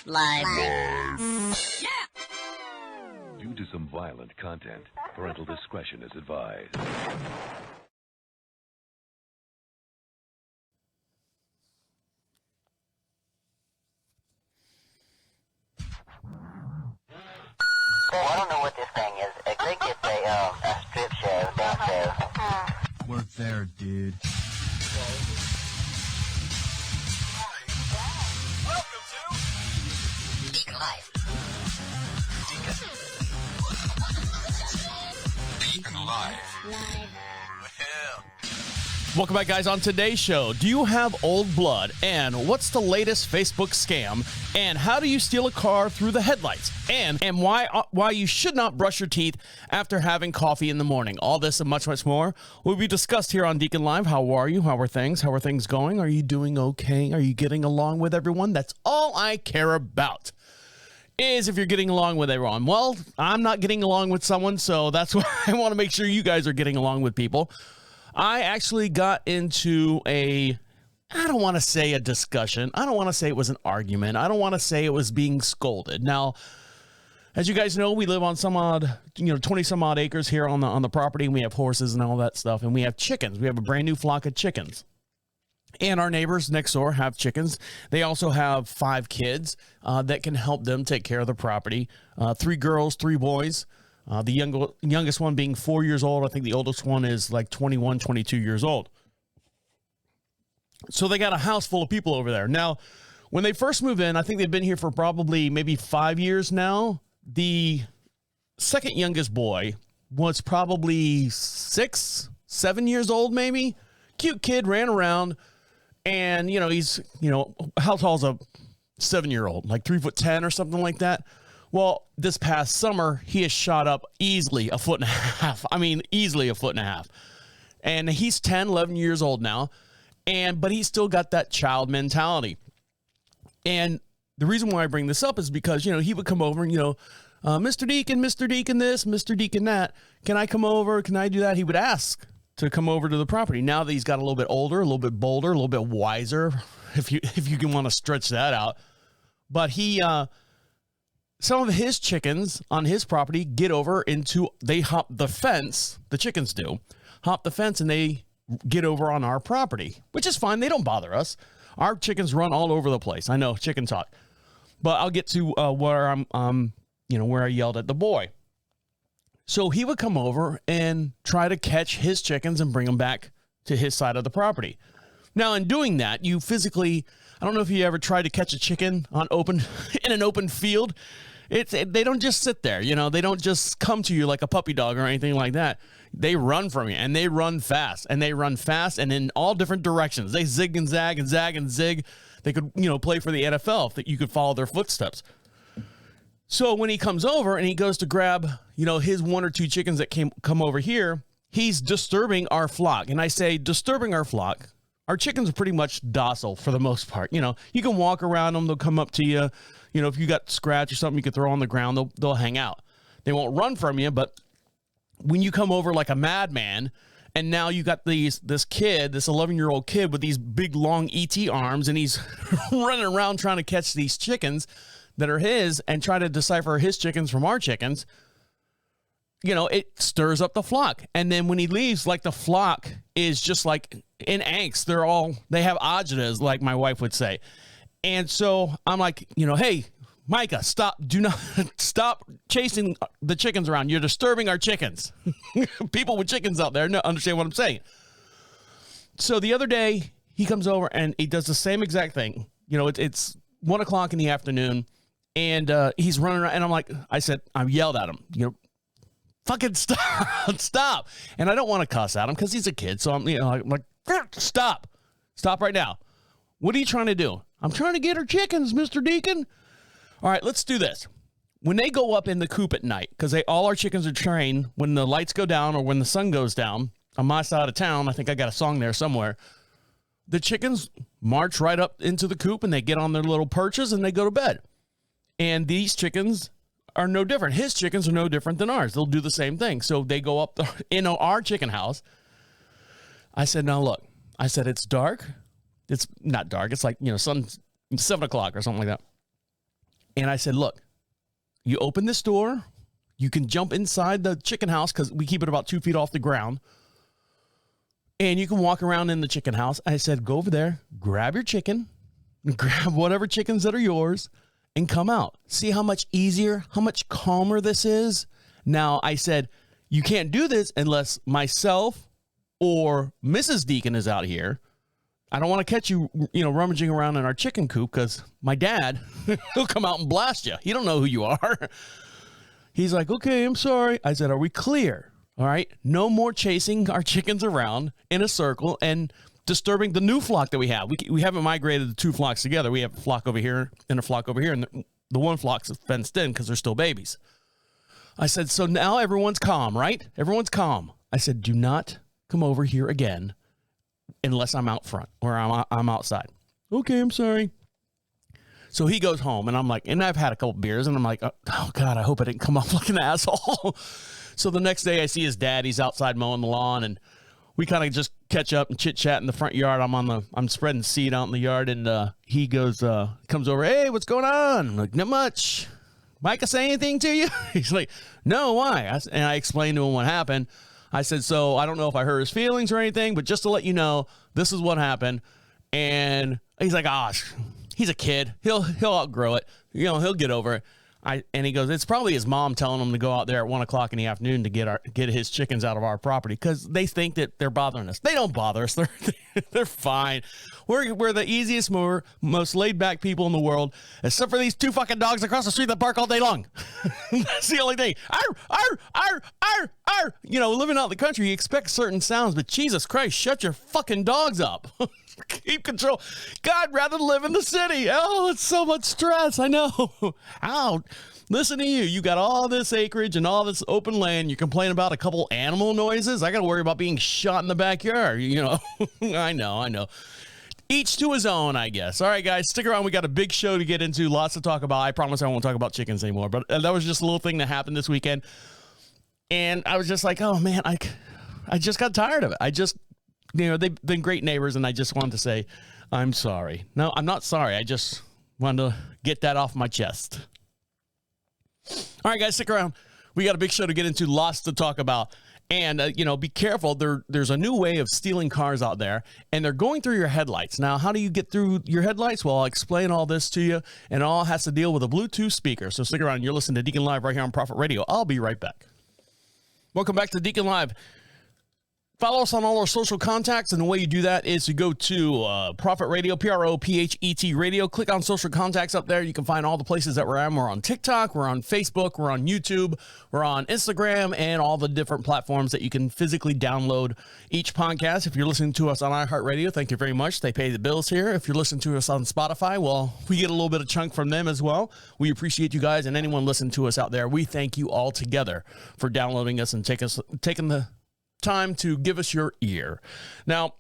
Live. Due to some violent content, parental discretion is advised. Well, I don't know what this thing is. I think it's a strip show, dance show. Work there, dude. Welcome to DeaconLive. DeaconLive. Welcome back, guys. On today's show, do you have old blood? And what's the latest Facebook scam? And how do you steal a car through the headlights? And why you should not brush your teeth after having coffee in the morning? All this and much, much more will be discussed here on Deacon Live. How are you? How are things? How are things going? Are you doing okay? Are you getting along with everyone? That's all I care about, is if you're getting along with everyone. Well, I'm not getting along with someone, so that's why I want to make sure you guys are getting along with people. I actually got into I don't want to say a discussion. I don't want to say it was an argument. I don't want to say it was being scolded. Now, as you guys know, we live on 20 some odd acres here on the property, and we have horses and all that stuff, and we have chickens. We have a brand new flock of chickens. And our neighbors next door have chickens. They also have 5 kids that can help them take care of the property. 3 girls, 3 boys. The youngest one being 4 years old. I think the oldest one is like 21, 22 years old. So they got a house full of people over there. Now, when they first moved in, I think they've been here for probably maybe 5 years now. The second youngest boy was probably 6, 7 years old, maybe. Cute kid, ran around. And, he's, how tall is a 7-year-old? Like 3'10" or something like that. Well, this past summer, he has shot up easily a foot and a half. I mean, easily a foot and a half. And he's 10, 11 years old now. But he's still got that child mentality. And the reason why I bring this up is because, he would come over and, Mr. Deacon this, Mr. Deacon that. Can I come over? Can I do that? He would ask to come over to the property. Now that he's got a little bit older, a little bit bolder, a little bit wiser, if you can want to stretch that out. But some of his chickens on his property they hop the fence, the chickens do, hop the fence, and they get over on our property, which is fine. They don't bother us. Our chickens run all over the place. I know, chicken talk. But I'll get to where where I yelled at the boy. So he would come over and try to catch his chickens and bring them back to his side of the property. Now, in doing that, you physically, I don't know if you ever tried to catch a chicken in an open field. They don't just sit there, they don't just come to you like a puppy dog or anything like that. They run from you, and they run fast, and in all different directions. They zig and zag and zag and zig. They could, play for the NFL if you could follow their footsteps. So when he comes over and he goes to grab, his 1 or 2 chickens that come over here, he's disturbing our flock. And I say disturbing our flock. Our chickens are pretty much docile for the most part. You can walk around them. They'll come up to you. If you got scratch or something you could throw on the ground, they'll hang out. They won't run from you, but when you come over like a madman, and now you got this 11-year-old kid with these big, long ET arms, and he's running around trying to catch these chickens that are his and try to decipher his chickens from our chickens, it stirs up the flock. And then when he leaves, like, the flock is just like in angst. They have agitas, like my wife would say. And so I'm like, hey, Micah, stop chasing the chickens around. You're disturbing our chickens. People with chickens out there understand what I'm saying. So the other day he comes over and he does the same exact thing. It's 1 o'clock in the afternoon, and he's running around, and I yelled at him, fucking stop. And I don't want to cuss at him because he's a kid. So I'm like, stop right now. What are you trying to do? I'm trying to get her chickens, Mr. Deacon. All right, let's do this. When they go up in the coop at night, because all our chickens are trained when the lights go down or when the sun goes down on my side of town. I think I got a song there somewhere. The chickens march right up into the coop and they get on their little perches and they go to bed. And these chickens are no different. His chickens are no different than ours. They'll do the same thing. So they go up in our chicken house. I said, now look, it's dark. It's not dark. It's like, 7 o'clock or something like that. And I said, look, you open this door, you can jump inside the chicken house because we keep it about 2 feet off the ground. And you can walk around in the chicken house. I said, go over there, grab your chicken, grab whatever chickens that are yours, and come out. See how much easier, how much calmer this is? Now, I said, you can't do this unless myself or Mrs. Deacon is out here. I don't want to catch you, rummaging around in our chicken coop because my dad, he'll come out and blast you. He don't know who you are. He's like, okay, I'm sorry. I said, are we clear? All right. No more chasing our chickens around in a circle and disturbing the new flock that we have. We haven't migrated the 2 flocks together. We have a flock over here and a flock over here. And the one flock's fenced in because they're still babies. I said, so now everyone's calm, right? Everyone's calm. I said, do not come over here again unless I'm out front or I'm outside. Okay, I'm sorry. So he goes home and I'm like, and I've had a couple beers and I'm like, oh God, I hope I didn't come off like an asshole. So the next day I see his dad, he's outside mowing the lawn and we kind of just catch up and chit chat in the front yard. I'm spreading seed out in the yard and he goes, comes over, hey, what's going on? I'm like, not much. Micah say anything to you? He's like, no, why? And I explained to him what happened. I said, so I don't know if I hurt his feelings or anything, but just to let you know, this is what happened. And he's like, he's a kid. He'll outgrow it. He'll get over it. And he goes, it's probably his mom telling him to go out there at 1 o'clock in the afternoon to get his chickens out of our property because they think that they're bothering us. They don't bother us. They're fine. We're the easiest, most laid back people in the world, except for these 2 fucking dogs across the street that bark all day long. That's the only thing. Arr, arr, arr, arr, arr. Living out in the country, you expect certain sounds, but Jesus Christ, shut your fucking dogs up. Keep control. God, rather live in the city. Oh, it's so much stress. I know. Ow. Listen to you. You got all this acreage and all this open land. You complain about a couple animal noises. I got to worry about being shot in the backyard. I know. Each to his own, I guess. All right, guys, stick around. We got a big show to get into. Lots to talk about. I promise I won't talk about chickens anymore. But that was just a little thing that happened this weekend. And I was just like, oh, man, I just got tired of it. They've been great neighbors, and I just wanted to say, I'm sorry. No, I'm not sorry. I just wanted to get that off my chest. All right, guys, stick around. We got a big show to get into, lots to talk about. And, be careful. There's a new way of stealing cars out there, and they're going through your headlights. Now, how do you get through your headlights? Well, I'll explain all this to you, and it all has to deal with a Bluetooth speaker. So stick around. You're listening to Deacon Live right here on Prophet Radio. I'll be right back. Welcome back to Deacon Live. Follow us on all our social contacts, and the way you do that is to go to Prophet Radio, Prophet Radio. Click on social contacts up there. You can find all the places that we're at. We're on TikTok, we're on Facebook, we're on YouTube, we're on Instagram, and all the different platforms that you can physically download each podcast. If you're listening to us on iHeartRadio, thank you very much. They pay the bills here. If you're listening to us on Spotify, well, we get a little bit of chunk from them as well. We appreciate you guys, and anyone listening to us out there, we thank you all together for downloading us and taking the time to give us your ear. Now,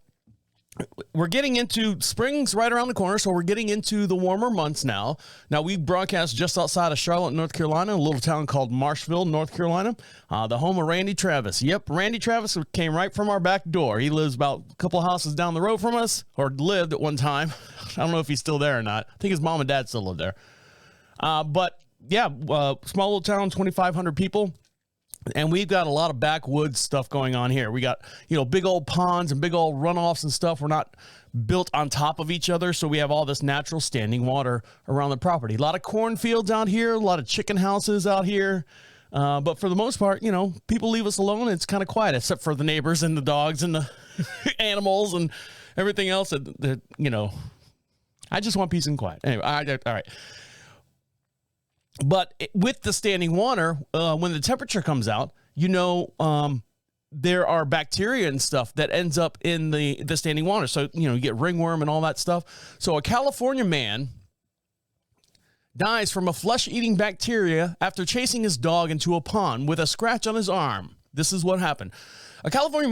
we're getting into spring's right around the corner, so we're getting into the warmer months now. Now, we broadcast just outside of Charlotte, North Carolina, a little town called Marshville, North Carolina, the home of Randy Travis. Yep, Randy Travis came right from our back door. He lives about a couple houses down the road from us, or lived at one time. I don't know if he's still there or not. I think his mom and dad still live there. But yeah, small little town, 2,500 people. And we've got a lot of backwoods stuff going on here. We got, big old ponds and big old runoffs and stuff. We're not built on top of each other, so we have all this natural standing water around the property. A lot of cornfields out here, a lot of chicken houses out here. But for the most part, people leave us alone. It's kind of quiet, except for the neighbors and the dogs and the animals and everything else. I just want peace and quiet. Anyway, all right. But with the standing water, when the temperature comes out, there are bacteria and stuff that ends up in the standing water. So, you get ringworm and all that stuff. So a California man dies from a flesh-eating bacteria after chasing his dog into a pond with a scratch on his arm. This is what happened. A California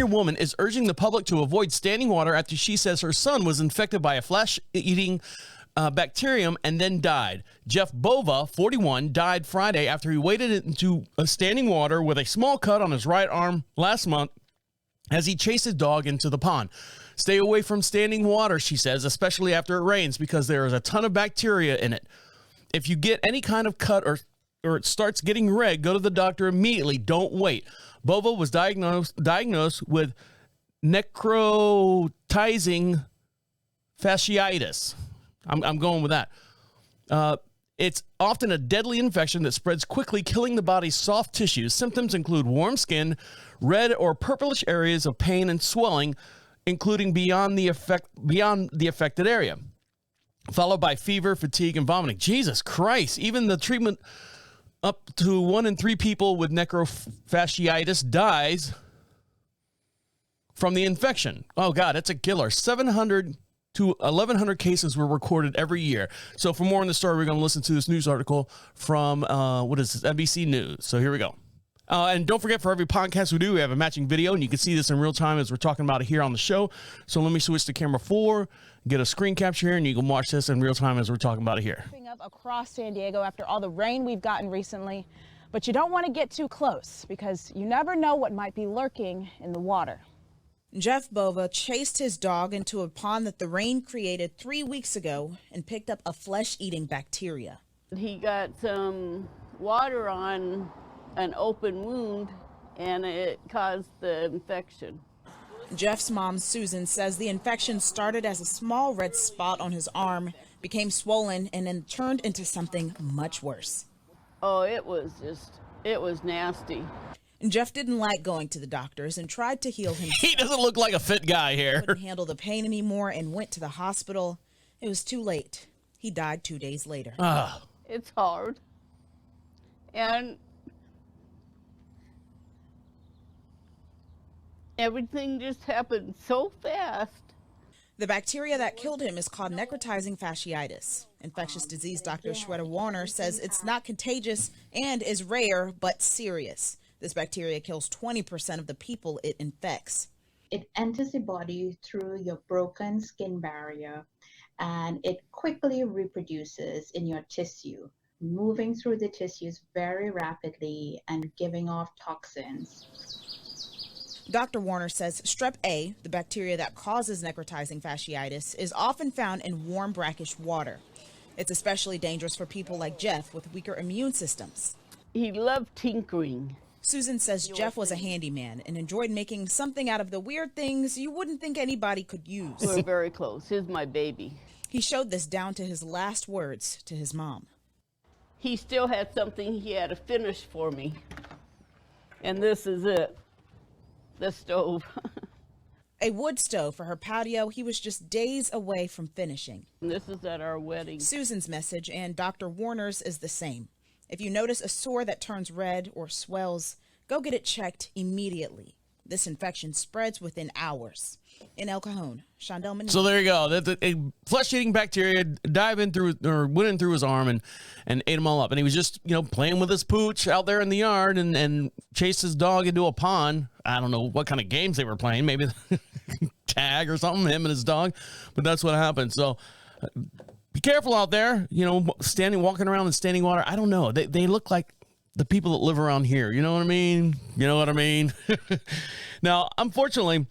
woman is urging the public to avoid standing water after she says her son was infected by a flesh-eating bacterium and then died. Jeff Bova, 41, died Friday after he waded into a standing water with a small cut on his right arm last month as he chased his dog into the pond. Stay away from standing water, she says, especially after it rains, because there is a ton of bacteria in it. If you get any kind of cut or it starts getting red, go to the doctor immediately. Don't wait. Bova was diagnosed with necrotizing fasciitis. I'm going with that. It's often a deadly infection that spreads quickly, killing the body's soft tissues. Symptoms include warm skin, red or purplish areas of pain and swelling, including beyond the affected area, followed by fever, fatigue, and vomiting. Jesus Christ! Even the treatment, up to 1 in 3 people with necrofasciitis dies from the infection. Oh God, it's a killer. 700 to 1,100 cases were recorded every year. So for more on the story, we're going to listen to this news article from, NBC News. So here we go. And don't forget, for every podcast we do, we have a matching video, and you can see this in real time as we're talking about it here on the show. So let me switch to camera 4, get a screen capture here, and you can watch this in real time as we're talking about it here. Up across San Diego after all the rain we've gotten recently, but you don't want to get too close because you never know what might be lurking in the water. Jeff Bova chased his dog into a pond that the rain created 3 weeks ago and picked up a flesh-eating bacteria. He got some water on an open wound, and it caused the infection. Jeff's mom, Susan, says the infection started as a small red spot on his arm, became swollen, and then turned into something much worse. Oh, it was nasty. Jeff didn't like going to the doctors and tried to heal himself. He doesn't look like a fit guy here. Couldn't handle the pain anymore and went to the hospital. It was too late. He died 2 days later. It's hard. And everything just happened so fast. The bacteria that killed him is called necrotizing fasciitis. Infectious disease doctor Shweta Warner says it's not contagious and is rare but serious. This bacteria kills 20% of the people it infects. It enters the body through your broken skin barrier, and it quickly reproduces in your tissue, moving through the tissues very rapidly and giving off toxins. Dr. Warner says strep A, the bacteria that causes necrotizing fasciitis, is often found in warm, brackish water. It's especially dangerous for people like Jeff with weaker immune systems. He loved tinkering. Susan says Jeff was a handyman and enjoyed making something out of the weird things you wouldn't think anybody could use. We're very close. He's my baby. He showed this down to his last words to his mom. He still had something he had to finish for me. And this is it. The stove. A wood stove for her patio he was just days away from finishing. And this is at our wedding. Susan's message and Dr. Warner's is the same. If you notice a sore that turns red or swells, go get it checked immediately. This infection spreads within hours. In El Cajon, Shondell Manning. So there you go. A flesh-eating bacteria went in through his arm and ate him all up. And he was just, playing with his pooch out there in the yard and chased his dog into a pond. I don't know what kind of games they were playing. Maybe tag or something, him and his dog. But that's what happened. So be careful out there, walking around in standing water. I don't know. They look like the people that live around here. You know what I mean? Now, unfortunately,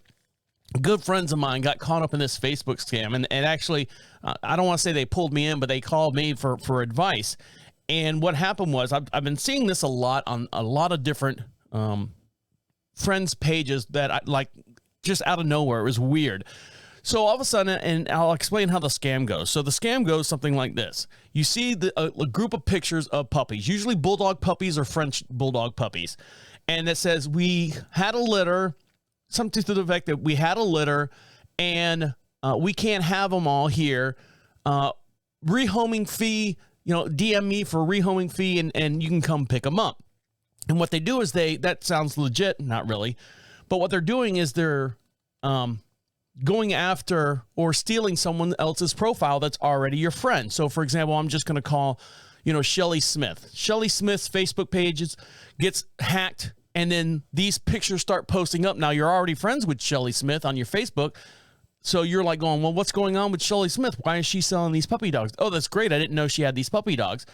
good friends of mine got caught up in this Facebook scam. And actually, I don't want to say they pulled me in, but they called me for advice. And what happened was I've been seeing this a lot on a lot of different friends' pages that I like just out of nowhere. It was weird. So all of a sudden, and I'll explain how the scam goes. So the scam goes something like this. You see a group of pictures of puppies, usually bulldog puppies or French bulldog puppies. And it says, we had a litter, something to the effect that we had a litter and we can't have them all here. Rehoming fee, DM me for rehoming fee and you can come pick them up. And what they do is that sounds legit, not really. But what they're doing is they're going after or stealing someone else's profile that's already your friend. So, for example, I'm just going to call, Shelly Smith. Shelly Smith's Facebook page gets hacked, and then these pictures start posting up. Now, you're already friends with Shelly Smith on your Facebook, so you're like going, well, what's going on with Shelly Smith? Why is she selling these puppy dogs? Oh, that's great. I didn't know she had these puppy dogs.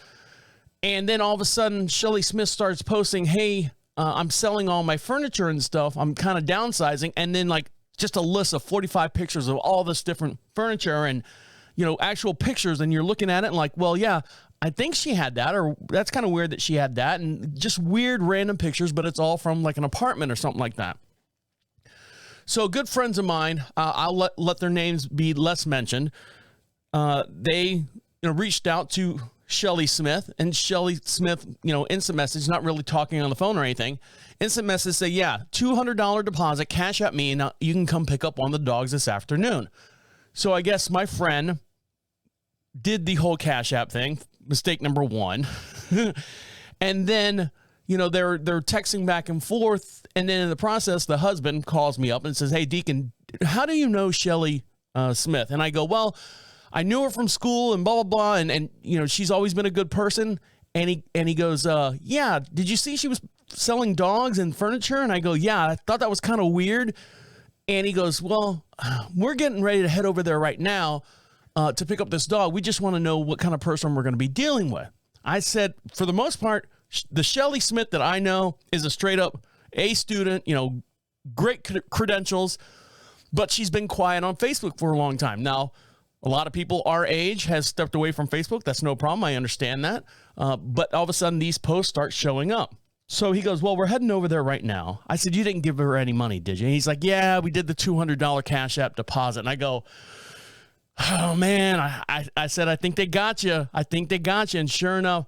And then all of a sudden, Shelly Smith starts posting, hey, I'm selling all my furniture and stuff. I'm kind of downsizing. And then, just a list of 45 pictures of all this different furniture and, actual pictures. And you're looking at it and like, well, yeah, I think she had that, or that's kind of weird that she had that, and just weird random pictures, but it's all from like an apartment or something like that. So good friends of mine, I'll let their names be less mentioned. They reached out to Shelly Smith, and Shelly Smith, instant message, not really talking on the phone or anything. Instant message say, yeah, $200 deposit, cash at me, and you can come pick up one of the dogs this afternoon. So I guess my friend did the whole Cash App thing, mistake number one. And then, they're texting back and forth. And then in the process, the husband calls me up and says, hey, Deacon, how do you know Shelly Smith? And I go, well, I knew her from school and blah, blah, blah. And she's always been a good person. And he goes, yeah, did you see she was selling dogs and furniture? And I go, yeah, I thought that was kind of weird. And he goes, well, we're getting ready to head over there right now to pick up this dog. We just want to know what kind of person we're going to be dealing with. I said, for the most part, the Shelly Smith that I know is a straight up A student, great credentials, but she's been quiet on Facebook for a long time. Now, a lot of people our age has stepped away from Facebook. That's no problem. I understand that. But all of a sudden, these posts start showing up. So he goes, well, we're heading over there right now. I said, you didn't give her any money, did you? And he's like, yeah, we did the $200 Cash App deposit. And I go, oh, man, I said, I think they got you. I think they got you. And sure enough,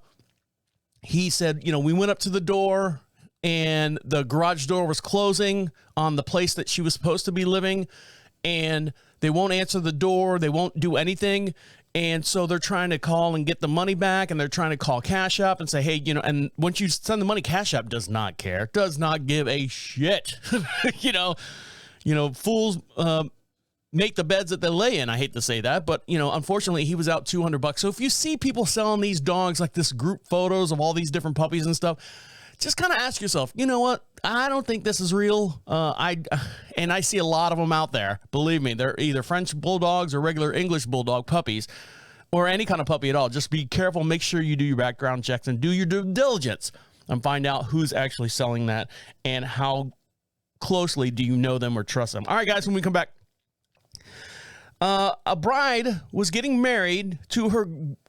he said, we went up to the door and the garage door was closing on the place that she was supposed to be living. And they won't answer the door. They won't do anything. And so they're trying to call and get the money back, and they're trying to call Cash App and say, hey, and once you send the money, Cash App does not care, does not give a shit. Fools make the beds that they lay in. I hate to say that, but unfortunately he was out $200. So if you see people selling these dogs, like this group photos of all these different puppies and stuff, just kind of ask yourself, you know what? I don't think this is real. I see a lot of them out there. Believe me, they're either French bulldogs or regular English bulldog puppies, or any kind of puppy at all. Just be careful. Make sure you do your background checks and do your due diligence and find out who's actually selling that and how closely do you know them or trust them. All right, guys, when we come back, a bride was getting married to her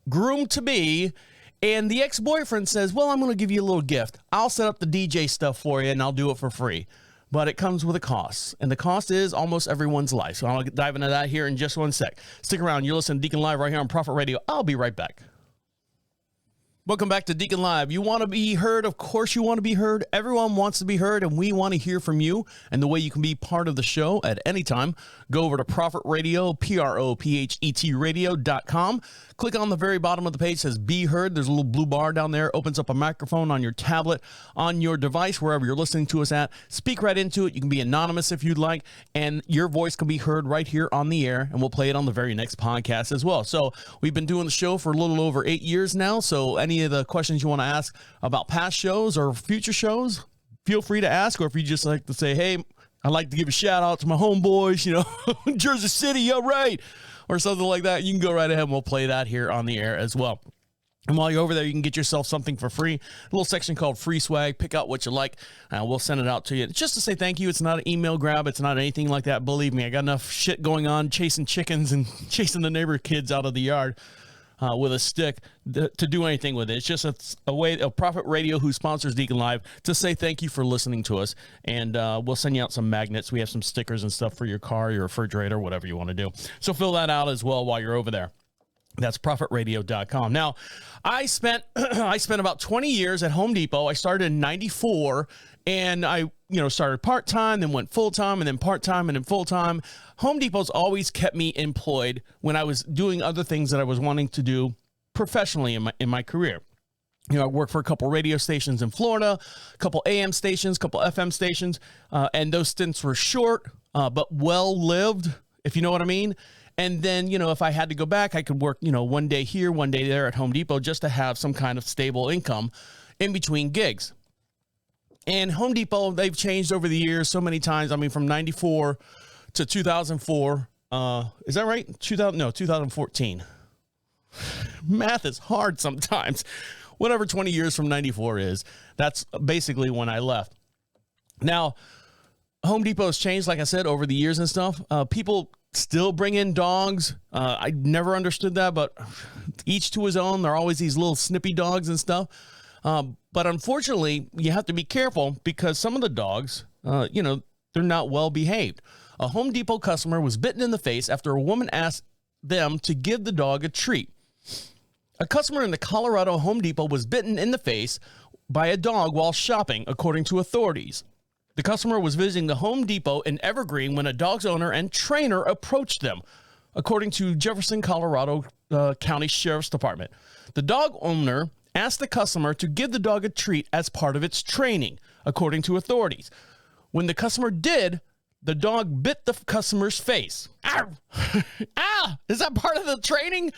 groom-to-be, and the ex-boyfriend says, well, I'm going to give you a little gift. I'll set up the DJ stuff for you, and I'll do it for free. But it comes with a cost, and the cost is almost everyone's life. So I'll dive into that here in just one sec. Stick around. You're listening to Deacon Live right here on Prophet Radio. I'll be right back. Welcome back to Deacon Live. You want to be heard? Of course you want to be heard. Everyone wants to be heard, and we want to hear from you. And the way you can be part of the show at any time, go over to Prophet Radio, PROPHET radio.com. Click on the very bottom of the page, says Be Heard. There's a little blue bar down there. Opens up a microphone on your tablet, on your device, wherever you're listening to us at. Speak right into it. You can be anonymous if you'd like, and your voice can be heard right here on the air, and we'll play it on the very next podcast as well. So we've been doing the show for a little over 8 years now, so any of the questions you want to ask about past shows or future shows, feel free to ask. Or if you just like to say, hey, I'd like to give a shout out to my homeboys, Jersey City, yeah, right, or something like that, you can go right ahead and we'll play that here on the air as well. And while you're over there, you can get yourself something for free. A little section called Free Swag. Pick out what you like. We'll send it out to you. Just to say thank you. It's not an email grab. It's not anything like that. Believe me, I got enough shit going on chasing chickens and chasing the neighbor kids out of the yard with a stick to do anything with it. It's just a way of Prophet Radio, who sponsors Deacon Live, to say thank you for listening to us. And we'll send you out some magnets. We have some stickers and stuff for your car, your refrigerator, whatever you want to do. So fill that out as well while you're over there. That's prophetradio.com. Now, I spent about 20 years at Home Depot. I started in 94, and I started part-time, then went full-time, and then part-time, and then full-time. Home Depot's always kept me employed when I was doing other things that I was wanting to do professionally in my career. I worked for a couple radio stations in Florida, a couple AM stations, a couple FM stations, and those stints were short, but well-lived, if you know what I mean. And then, if I had to go back, I could work, one day here, one day there at Home Depot, just to have some kind of stable income in between gigs. And Home Depot, they've changed over the years so many times. I mean, from 94 to 2004. Is that right? 2014. Math is hard sometimes. Whatever 20 years from 94 is, that's basically when I left. Now, Home Depot has changed, like I said, over the years and stuff. People still bring in dogs. I never understood that, but each to his own. There are always these little snippy dogs and stuff. But unfortunately, you have to be careful because some of the dogs, they're not well behaved. A Home Depot customer was bitten in the face after a woman asked them to give the dog a treat. A customer in the Colorado Home Depot was bitten in the face by a dog while shopping, according to authorities. The customer was visiting the Home Depot in Evergreen when a dog's owner and trainer approached them, according to Jefferson, Colorado County Sheriff's Department. The dog owner asked the customer to give the dog a treat as part of its training, according to authorities. When the customer did, the dog bit the customer's face. Ow! Ah! Is that part of the training?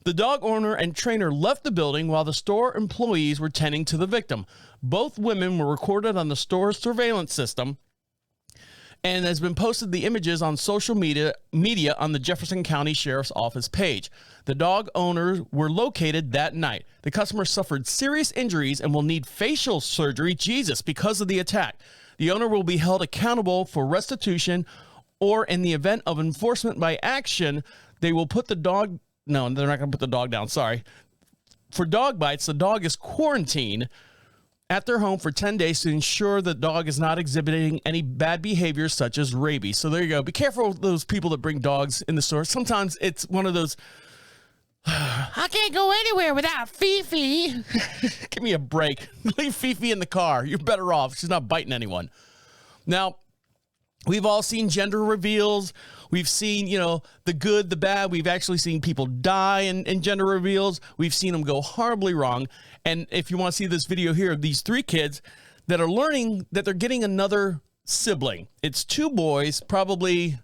The dog owner and trainer left the building while the store employees were tending to the victim. Both women were recorded on the store's surveillance system and has been posted the images on social media on the Jefferson County Sheriff's Office page. The dog owners were located that night. The customer suffered serious injuries and will need facial surgery, Jesus, because of the attack. The owner will be held accountable for restitution, or in the event of enforcement by action, they will put the dog... No, they're not going to put the dog down, sorry. For dog bites, the dog is quarantined at their home for 10 days to ensure the dog is not exhibiting any bad behaviors such as rabies. So there you go. Be careful of those people that bring dogs in the store. Sometimes it's one of those, I can't go anywhere without Fifi. Give me a break. Leave Fifi in the car. You're better off. She's not biting anyone. Now, we've all seen gender reveals. We've seen, the good, the bad. We've actually seen people die in gender reveals. We've seen them go horribly wrong. And if you want to see this video here of these 3 kids that are learning that they're getting another sibling. It's 2 boys, probably,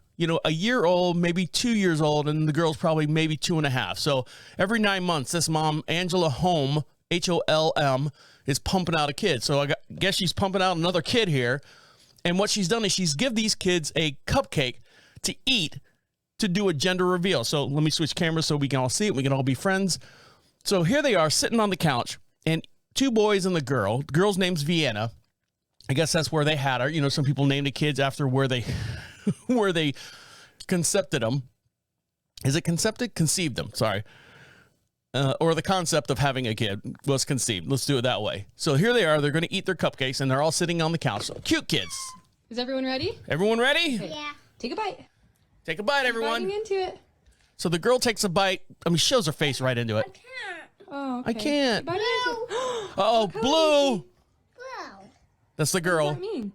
a year old, maybe 2 years old, and the girl's probably maybe 2.5. So every 9 months, this mom, Angela Holm, Holm, is pumping out a kid. So I guess she's pumping out another kid here. And what she's done is she's give these kids a cupcake to eat to do a gender reveal. So let me switch cameras so we can all see it. We can all be friends. So here they are sitting on the couch, and 2 boys and the girl. The girl's name's Vienna. I guess that's where they had her. Some people name the kids after where they where they concepted them. Is it concepted? Conceived them. Sorry. Or the concept of having a kid was conceived. Let's do it that way. So here they are. They're going to eat their cupcakes, and they're all sitting on the couch. So, cute kids. Is everyone ready? Everyone ready? Okay. Yeah. Take a bite. Take a bite, everyone. Biting into it. So the girl takes a bite. Shows her face right into it. I can't. Oh, okay. I can't. Blue. Oh, Blue. Blue. That's the girl. What does that mean?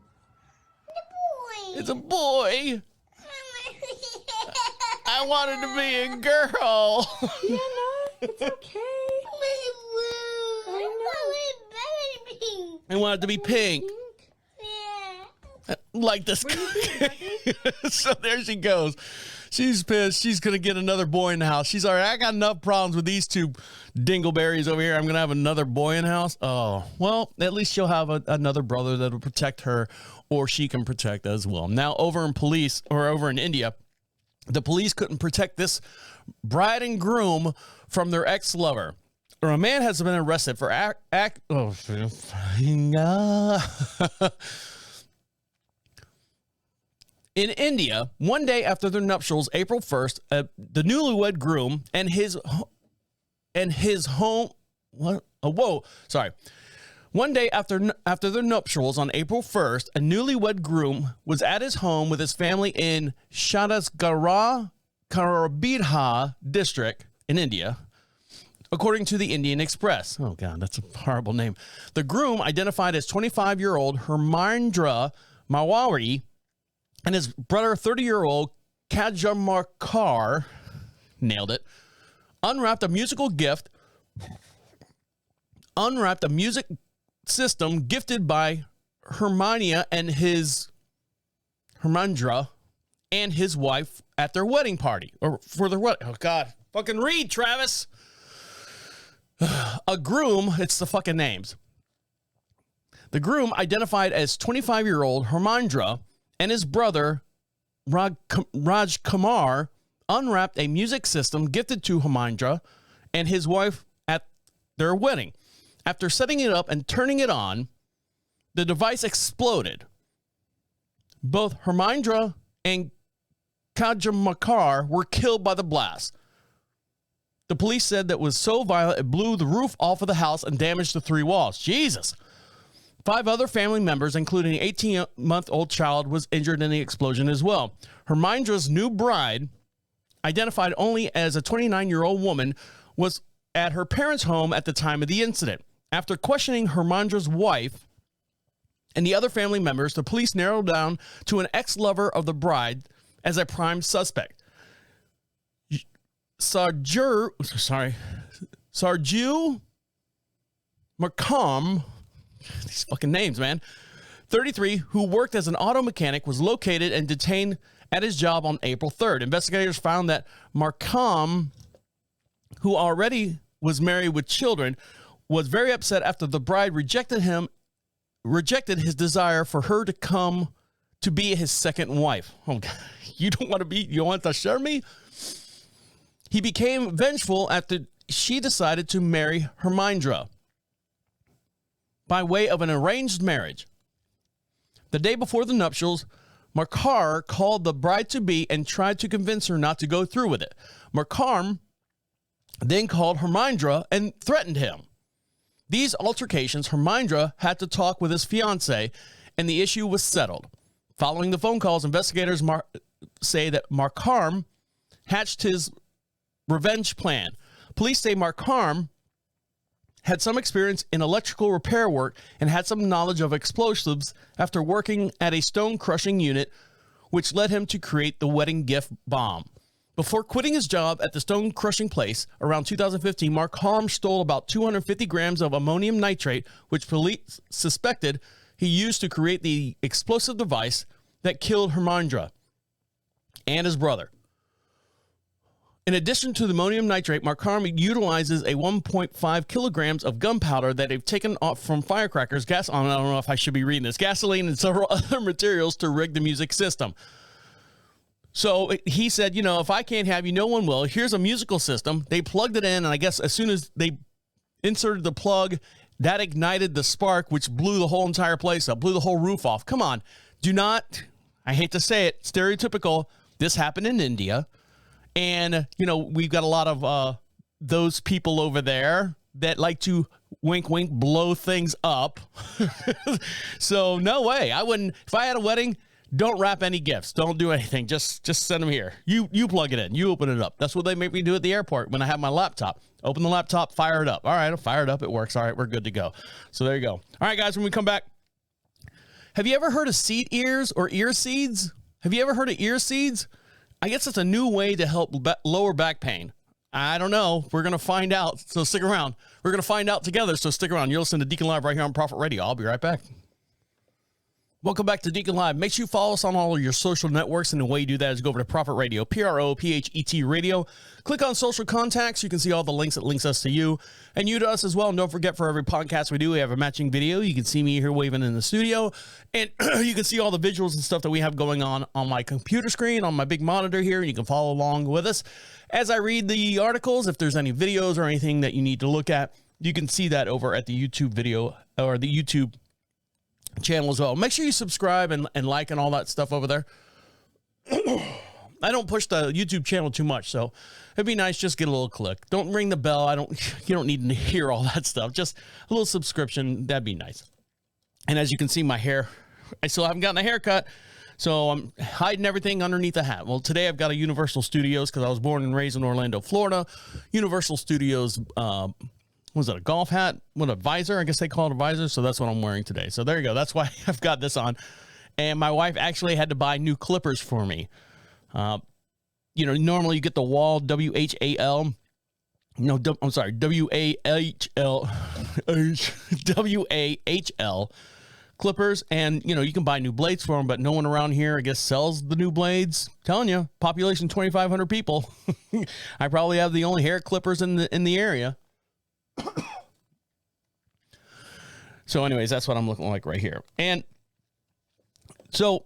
It's a boy. I wanted to be a girl. Yeah, no, it's okay. I wanted to be pink. Like this. So there she goes. She's pissed. She's going to get another boy in the house. She's all right. I got enough problems with these 2 dingleberries over here. I'm going to have another boy in the house. Oh, well, at least she'll have another brother that will protect her, or she can protect as well. Now, over in India, the police couldn't protect this bride and groom from their ex-lover. Or a man has been arrested for In India, one day after their nuptials, April 1st, the newlywed groom and his home. What? Oh, whoa! Sorry. One day after their nuptials on April 1st, a newlywed groom was at his home with his family in Chhattisgarh, Karabidha district in India, according to the Indian Express. Oh, God, that's a horrible name. The groom, identified as 25-year-old Hermindra Mawari, and his brother, 30-year-old Kajamarkar, nailed it, unwrapped a music system gifted by Hermindra and his wife at their wedding party, or for their wedding. Oh, God. Fucking read, Travis. A groom, it's the fucking names. The groom, identified as 25-year-old Hermindra, and his brother, Raj Kumar, unwrapped a music system gifted to Hermindra and his wife at their wedding. After setting it up and turning it on, the device exploded. Both Hermindra and Kajamakar were killed by the blast. The police said that was so violent it blew the roof off of the house and damaged the 3 walls. Jesus. 5 other family members, including an 18-month-old child, was injured in the explosion as well. Hermindra's new bride, identified only as a 29-year-old woman, was at her parents' home at the time of the incident. After questioning Hermindra's wife and the other family members, the police narrowed down to an ex-lover of the bride as a prime suspect. Sarju Markham, these fucking names, man, 33, who worked as an auto mechanic, was located and detained at his job on April 3rd. Investigators found that Markham, who already was married with children, was very upset after the bride rejected his desire for her to come to be his second wife. Oh, God. You want to share me? He became vengeful after she decided to marry Hermindra by way of an arranged marriage. The day before the nuptials, Markar called the bride-to-be and tried to convince her not to go through with it. Markar then called Hermindra and threatened him. These altercations, Hermindra had to talk with his fiancé, and the issue was settled. Following the phone calls, investigators say that Markar hatched his revenge plan. Police say Markar had some experience in electrical repair work and had some knowledge of explosives after working at a stone crushing unit, which led him to create the wedding gift bomb. Before quitting his job at the stone crushing place around 2015, Markar stole about 250 grams of ammonium nitrate, which police suspected he used to create the explosive device that killed Hermindra and his brother. In addition to the ammonium nitrate, Markar utilizes a 1.5 kilograms of gunpowder that they've taken off from firecrackers, I don't know if I should be reading this, gasoline, and several other materials to rig the music system. So he said, if I can't have you, no one will. Here's a musical system. They plugged it in, and I guess as soon as they inserted the plug, that ignited the spark, which blew the whole entire place up, blew the whole roof off. Come on. Do not, I hate to say it, stereotypical. This happened in India. And, we've got a lot of those people over there that like to wink, wink, blow things up. So no way. I wouldn't, if I had a wedding, don't wrap any gifts. Don't do anything. Just send them here. You plug it in. You open it up. That's what they make me do at the airport when I have my laptop. Open the laptop, fire it up. All right, I'll fire it up. It works. All right, we're good to go. So there you go. All right, guys, when we come back, have you ever heard of seed ears or ear seeds? Have you ever heard of ear seeds? I guess it's a new way to help lower back pain. I don't know. We're going to find out. So stick around. We're going to find out together. So stick around. You'll listen to Deacon Live right here on Prophet Radio. I'll be right back. Welcome back to Deacon Live. Make sure you follow us on all of your social networks. And the way you do that is go over to Prophet Radio, PROPHET Radio. Click on social contacts. You can see all the links that links us to you and you to us as well. And don't forget, for every podcast we do, we have a matching video. You can see me here waving in the studio. And you can see all the visuals and stuff that we have going on my computer screen, on my big monitor here. And you can follow along with us as I read the articles. If there's any videos or anything that you need to look at, you can see that over at the YouTube video or the YouTube channel as well. Make sure you subscribe and like and all that stuff over there. I don't push the YouTube channel too much, so it'd be nice just get a little click. Don't ring the bell. You don't need to hear all that stuff. Just a little subscription, that'd be nice. And as you can see, my hair, I still haven't gotten a haircut, so I'm hiding everything underneath the hat. Well, today I've got a Universal Studios because I was born and raised in Orlando, Florida. Universal Studios was it a golf hat? What, a visor? I guess they call it a visor. So that's what I'm wearing today. So there you go. That's why I've got this on. And my wife actually had to buy new clippers for me. Normally you get the Wall, W-H-A-L. No, I'm sorry, W-A-H-L. W-A-H-L clippers. And, you can buy new blades for them, but no one around here, I guess, sells the new blades. I'm telling you, population 2,500 people. I probably have the only hair clippers in the area. So anyways, that's what I'm looking like right here. And so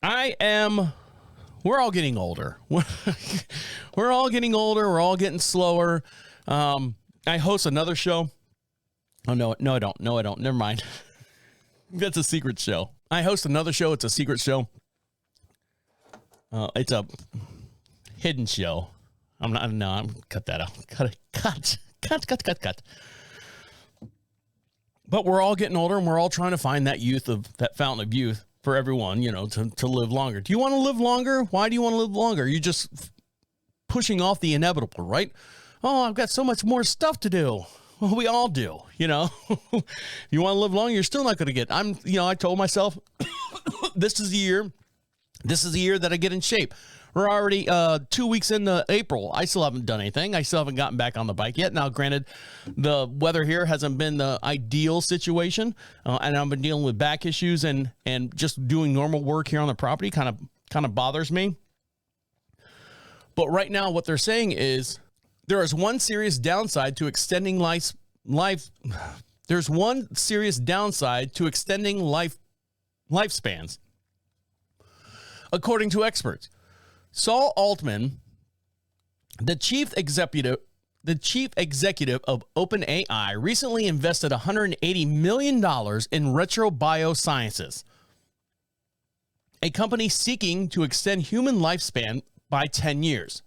we're all getting older. We're all getting older. We're all getting slower. I host another show. Oh, no, I don't. No, I don't. Never mind. That's a secret show. I host another show. It's a secret show. It's a hidden show. I'm cut that out. Cut. But we're all getting older and we're all trying to find that fountain of youth for everyone, to live longer. Do you want to live longer? Why do you want to live longer? You're just pushing off the inevitable, right? Oh, I've got so much more stuff to do. Well, we all do, You want to live longer, you're still not going to get. I told myself this is the year that I get in shape. We're already 2 weeks into April. I still haven't done anything. I still haven't gotten back on the bike yet. Now, granted, the weather here hasn't been the ideal situation, and I've been dealing with back issues and just doing normal work here on the property kind of bothers me. But right now, what they're saying is there is one serious downside to extending life. There's one serious downside to extending lifespans, according to experts. Saul Altman, the chief executive of OpenAI, recently invested $180 million in Retro Biosciences, a company seeking to extend human lifespan by 10 years.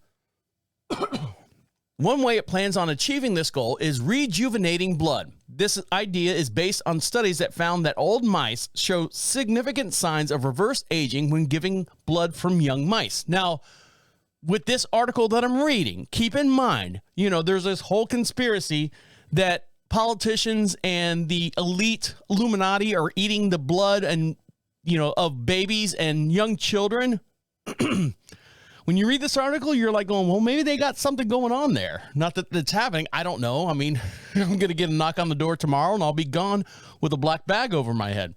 One way it plans on achieving this goal is rejuvenating blood. This idea is based on studies that found that old mice show significant signs of reverse aging when giving blood from young mice. Now, with this article that I'm reading, keep in mind, there's this whole conspiracy that politicians and the elite Illuminati are eating the blood of babies and young children. When you read this article, you're like going, well, maybe they got something going on there. Not that it's happening. I don't know. I mean, I'm going to get a knock on the door tomorrow and I'll be gone with a black bag over my head.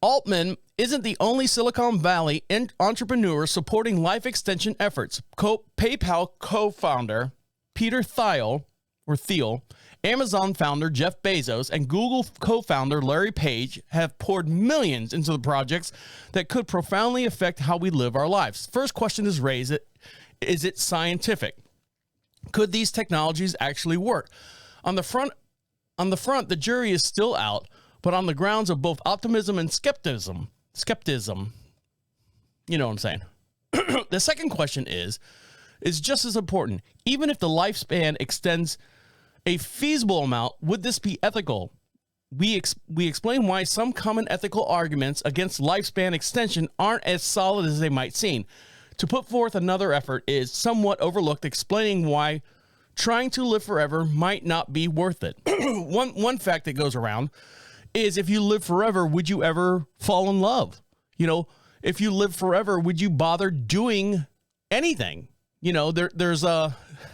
Altman isn't the only Silicon Valley entrepreneur supporting life extension efforts. PayPal co-founder Peter Thiel, Amazon founder Jeff Bezos, and Google co-founder Larry Page have poured millions into the projects that could profoundly affect how we live our lives. First question is raised: is it scientific? Could these technologies actually work? On the front, the jury is still out, but on the grounds of both optimism and skepticism, you know what I'm saying? The second question is just as important. Even if the lifespan extends a feasible amount, would this be ethical? We explain why some common ethical arguments against lifespan extension aren't as solid as they might seem. To put forth another effort is somewhat overlooked, explaining why trying to live forever might not be worth it. One fact that goes around is, if you live forever, would you ever fall in love? If you live forever, would you bother doing anything?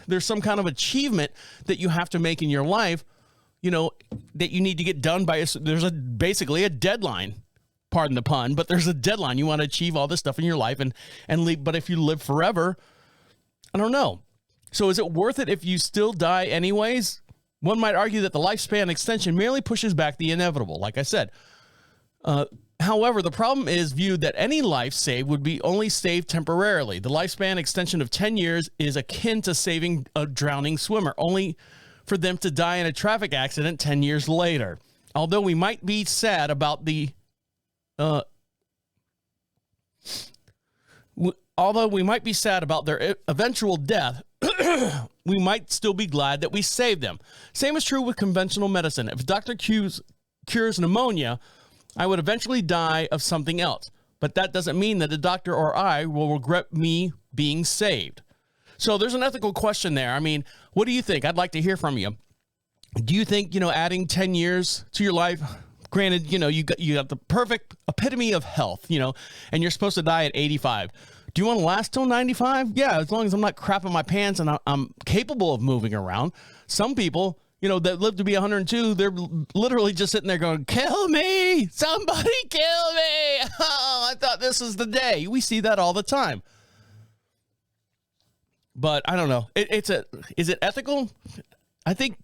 There's some kind of achievement that you have to make in your life, that you need to get done by. There's basically a deadline, pardon the pun, but there's a deadline. You want to achieve all this stuff in your life and leave. But if you live forever, I don't know. So is it worth it if you still die anyways? One might argue that the lifespan extension merely pushes back the inevitable, like I said. However, the problem is viewed that any life saved would be only saved temporarily. The lifespan extension of 10 years is akin to saving a drowning swimmer, only for them to die in a traffic accident 10 years later. Although we might be sad about their eventual death, we might still be glad that we saved them. Same is true with conventional medicine. If a doctor cures pneumonia, I would eventually die of something else, but that doesn't mean that the doctor or I will regret me being saved. So there's an ethical question there. I mean, what do you think? I'd like to hear from you. Do you think, adding 10 years to your life, granted, you got the perfect epitome of health, and you're supposed to die at 85. Do you want to last till 95? Yeah, as long as I'm not crapping my pants and I'm capable of moving around. Some people, that live to be 102, they're literally just sitting there going, kill me, somebody kill me. Oh, I thought this was the day. We see that all the time. But I don't know. Is it ethical? I think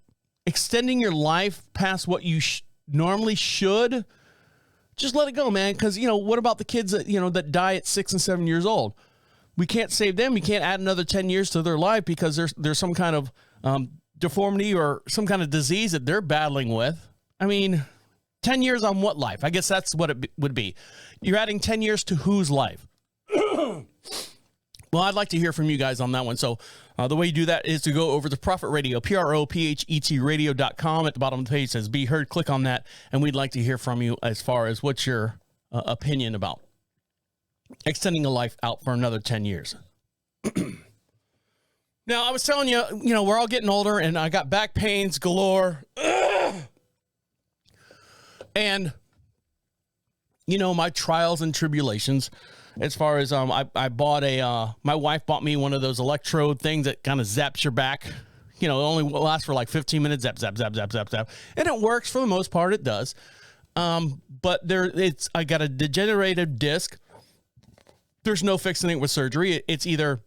extending your life past what you normally should, just let it go, man. Because, what about the kids that, that die at 6 and 7 years old? We can't save them. We can't add another 10 years to their life because there's some kind of deformity or some kind of disease that they're battling with. I mean, 10 years on what life? I guess that's what it would be. You're adding 10 years to whose life? Well, I'd like to hear from you guys on that one. So the way you do that is to go over to Prophet Radio, PROPHET radio.com. At the bottom of the page says Be Heard. Click on that, and we'd like to hear from you as far as what's your opinion about extending a life out for another 10 years. Now, I was telling you, we're all getting older, and I got back pains galore. And, my trials and tribulations, as far as I bought my wife bought me one of those electrode things that kind of zaps your back. It only lasts for like 15 minutes, zap, zap, zap, zap, zap, zap. And it works for the most part, it does. But I got a degenerative disc. There's no fixing it with surgery. It's either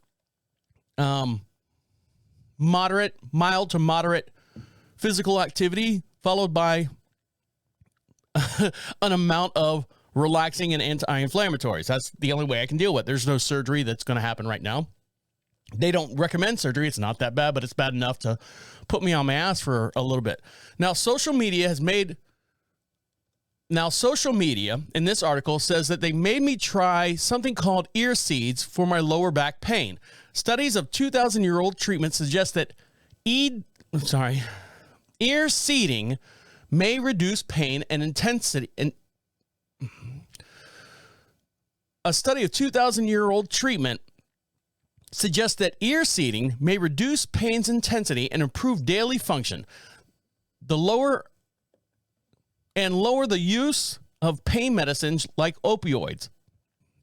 mild to moderate physical activity, followed by an amount of relaxing and anti-inflammatories. That's the only way I can deal with it. There's no surgery that's going to happen right now. They don't recommend surgery. It's not that bad, but it's bad enough to put me on my ass for a little bit. Now, social media in this article says that they made me try something called ear seeds for my lower back pain. Studies of 2,000-year-old treatment suggest that ear seeding may reduce pain and intensity. A study of 2,000-year-old treatment suggests that ear seeding may reduce pain's intensity and improve daily function. Lower the use of pain medicines like opioids.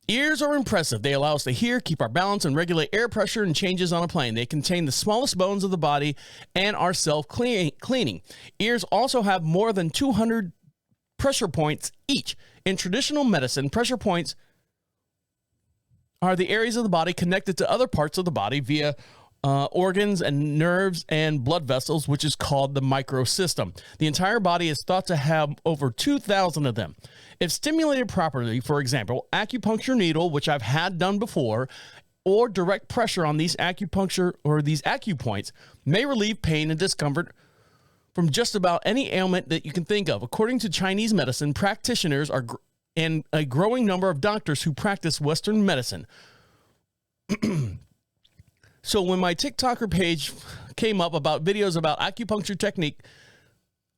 Ears are impressive. They allow us to hear, keep our balance, and regulate air pressure and changes on a plane. They contain the smallest bones of the body and are self-cleaning. Ears also have more than 200 pressure points each. In traditional medicine, pressure points are the areas of the body connected to other parts of the body via organs and nerves and blood vessels, which is called the microsystem. The entire body is thought to have over 2,000 of them. If stimulated properly, for example, acupuncture needle, which I've had done before, or direct pressure on these acupuncture or these acupoints may relieve pain and discomfort from just about any ailment that you can think of. According to Chinese medicine, practitioners and a growing number of doctors who practice Western medicine. So when my TikToker page came up about videos about acupuncture technique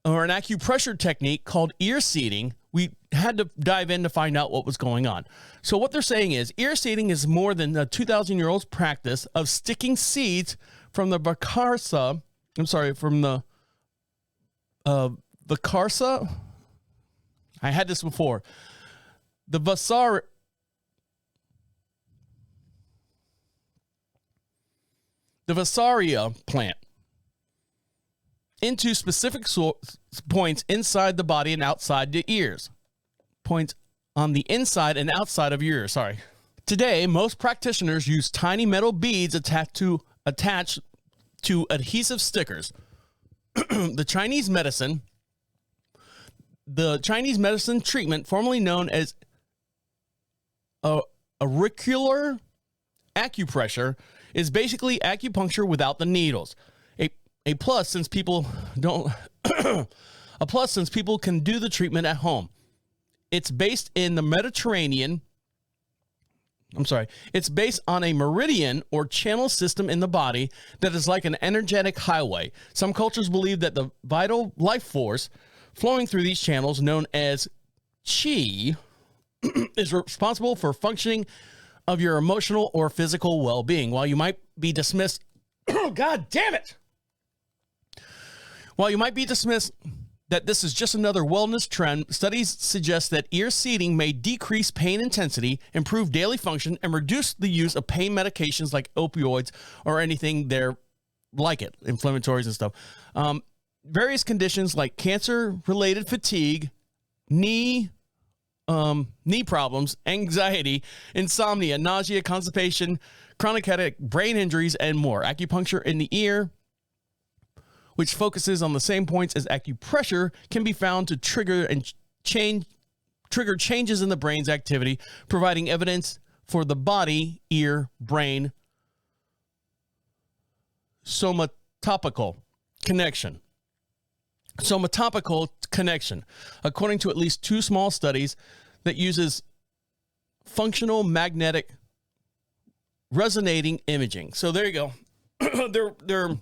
or an acupressure technique called ear seeding, we had to dive in to find out what was going on. So what they're saying is ear seeding is more than a 2,000-year-old's practice of sticking seeds from the Vicarsa. I had this before. The Visaria plant into specific points inside the body and outside the ears. Points on the inside and outside of your ears, Today, most practitioners use tiny metal beads attached to adhesive stickers. The Chinese medicine treatment, formerly known as auricular acupressure, is basically acupuncture without the needles. A plus since people can do the treatment at home. It's based on a meridian or channel system in the body that is like an energetic highway. Some cultures believe that the vital life force flowing through these channels, known as qi, is responsible for functioning of your emotional or physical well-being. While you might be dismissed, God damn it! While you might be dismissed that this is just another wellness trend, studies suggest that ear seeding may decrease pain intensity, improve daily function, and reduce the use of pain medications like opioids or anything there like it, inflammatories and stuff. Various conditions like cancer-related fatigue, knee problems, anxiety, insomnia, nausea, constipation, chronic headache, brain injuries, and more. Acupuncture in the ear, which focuses on the same points as acupressure, can be found to trigger changes in the brain's activity, providing evidence for the body, ear, brain somatopical connection. Somatopical connection, according to at least 2 small studies that uses functional magnetic resonating imaging. So there you go. they're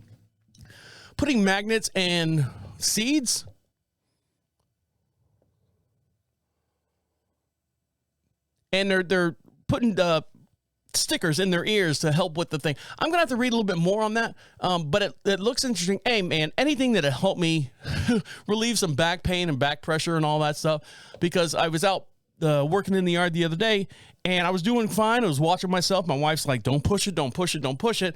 putting magnets and seeds. And they're putting stickers in their ears to help with the thing. I'm gonna have to read a little bit more on that, but it looks interesting. Hey man, anything that'll help me relieve some back pain and back pressure and all that stuff, because I was out working in the yard the other day and I was doing fine. I was watching myself. My wife's like, don't push it, don't push it, don't push it.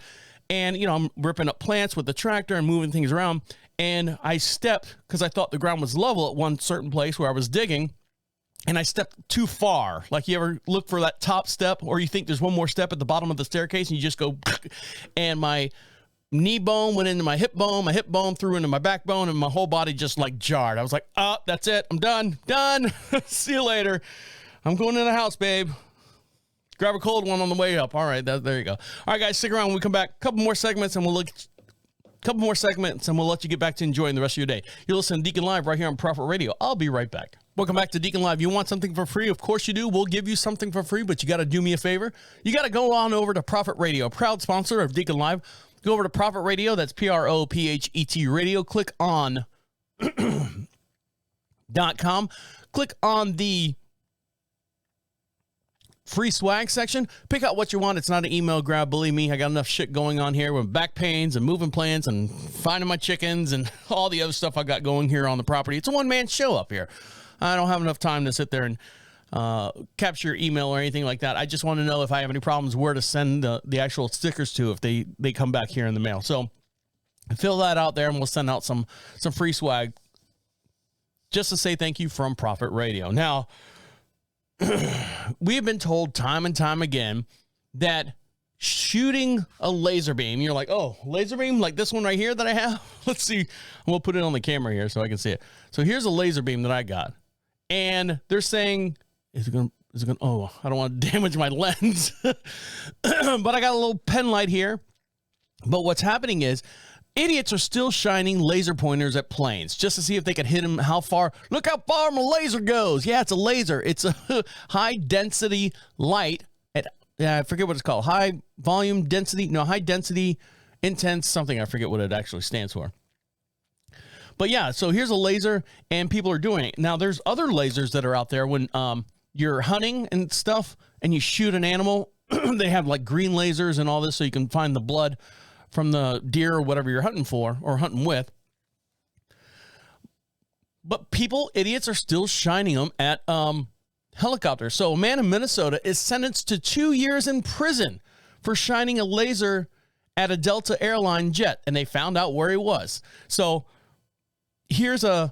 And you know, I'm ripping up plants with the tractor and moving things around, and I stepped because I thought the ground was level at one certain place where I was digging. And I stepped too far. Like, you ever look for that top step, or you think there's one more step at the bottom of the staircase and you just go, and my knee bone went into my hip bone through into my backbone, and my whole body just like jarred. I was like, oh, that's it. I'm done. See you later. I'm going in the house, babe. Grab a cold one on the way up. All right, there you go. All right, guys, stick around when we come back. A couple more segments and we'll let you get back to enjoying the rest of your day. You're listening to Deacon Live right here on Prophet Radio. I'll be right back. Welcome back to Deacon Live. You want something for free? Of course you do. We'll give you something for free, but you got to do me a favor. You got to go on over to Prophet Radio, proud sponsor of Deacon Live. Go over to Prophet Radio. That's PROPHET Radio. Click on .com. Click on the free swag section. Pick out what you want. It's not an email grab. Believe me, I got enough shit going on here with back pains and moving plants and finding my chickens and all the other stuff I got going here on the property. It's a one-man show up here. I don't have enough time to sit there and capture your email or anything like that. I just want to know if I have any problems where to send the actual stickers to if they come back here in the mail. So fill that out there and we'll send out some free swag just to say thank you from Prophet Radio. Now, we have been told time and time again that shooting a laser beam, you're like, oh, laser beam like this one right here that I have? Let's see. We'll put it on the camera here so I can see it. So here's a laser beam that I got. And they're saying, oh, I don't want to damage my lens. But I got a little pen light here. But what's happening is idiots are still shining laser pointers at planes just to see if they can hit them how far. Look how far my laser goes. Yeah, it's a laser. It's a high density light at, I forget what it's called. High density, intense something. I forget what it actually stands for. But yeah, so here's a laser and people are doing it. Now there's other lasers that are out there when you're hunting and stuff and you shoot an animal. They have like green lasers and all this so you can find the blood from the deer or whatever you're hunting for or hunting with. But idiots are still shining them at helicopters. So a man in Minnesota is sentenced to 2 years in prison for shining a laser at a Delta airline jet, and they found out where he was. So here's an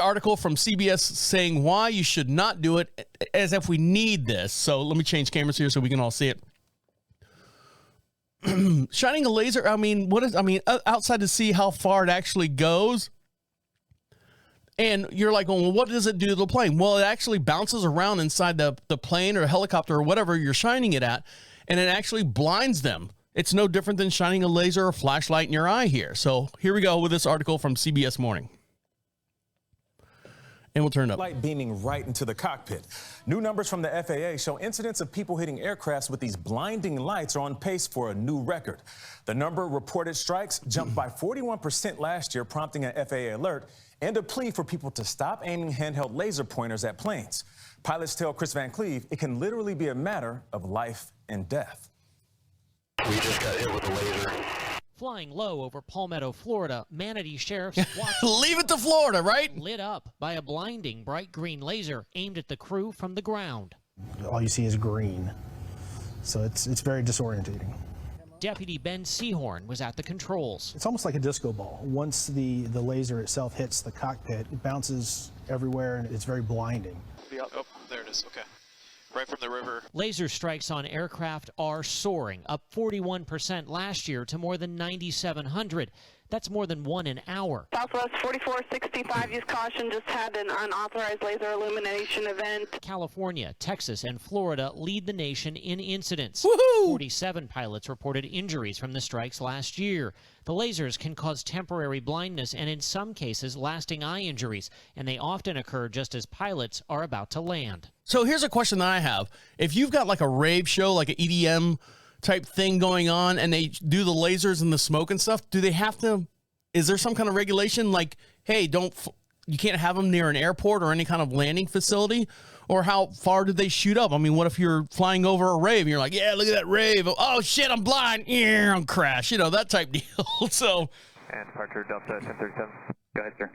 article from CBS saying why you should not do it, as if we need this. So let me change cameras here so we can all see it. Shining a laser, outside to see how far it actually goes. And you're like, well, what does it do to the plane? Well, it actually bounces around inside the plane or helicopter or whatever you're shining it at, and it actually blinds them. It's no different than shining a laser or flashlight in your eye here. So here we go with this article from CBS Morning. And we'll turn it up. Light beaming right into the cockpit. New numbers from the FAA show incidents of people hitting aircrafts with these blinding lights are on pace for a new record. The number of reported strikes jumped by 41% last year, prompting an FAA alert and a plea for people to stop aiming handheld laser pointers at planes. Pilots tell Chris Van Cleve it can literally be a matter of life and death. We just got hit with a laser. Flying low over Palmetto, Florida, Manatee sheriffs watched leave it to Florida, right? Lit up by a blinding bright green laser aimed at the crew from the ground. All you see is green, so it's very disorientating. Deputy Ben Seahorn was at the controls. It's almost like a disco ball. Once the laser itself hits the cockpit, it bounces everywhere and it's very blinding. Oh, there it is. Okay. right from the river. Laser strikes on aircraft are soaring, up 41% last year to more than 9,700. That's more than one an hour. Southwest 4465, use caution, just had an unauthorized laser illumination event. California, Texas, and Florida lead the nation in incidents. Woohoo! 47 pilots reported injuries from the strikes last year. The lasers can cause temporary blindness and in some cases lasting eye injuries, and they often occur just as pilots are about to land. So here's a question that I have. If you've got like a rave show, like an EDM type thing going on, and they do the lasers and the smoke and stuff, do they have to, is there some kind of regulation like, hey, you can't have them near an airport or any kind of landing facility? Or how far do they shoot up? I mean, what if you're flying over a rave and you're like, yeah, look at that rave. Oh shit, I'm blind. Yeah, I'm crash. You know, that type deal. So. And departure Delta 1037. Go ahead, sir.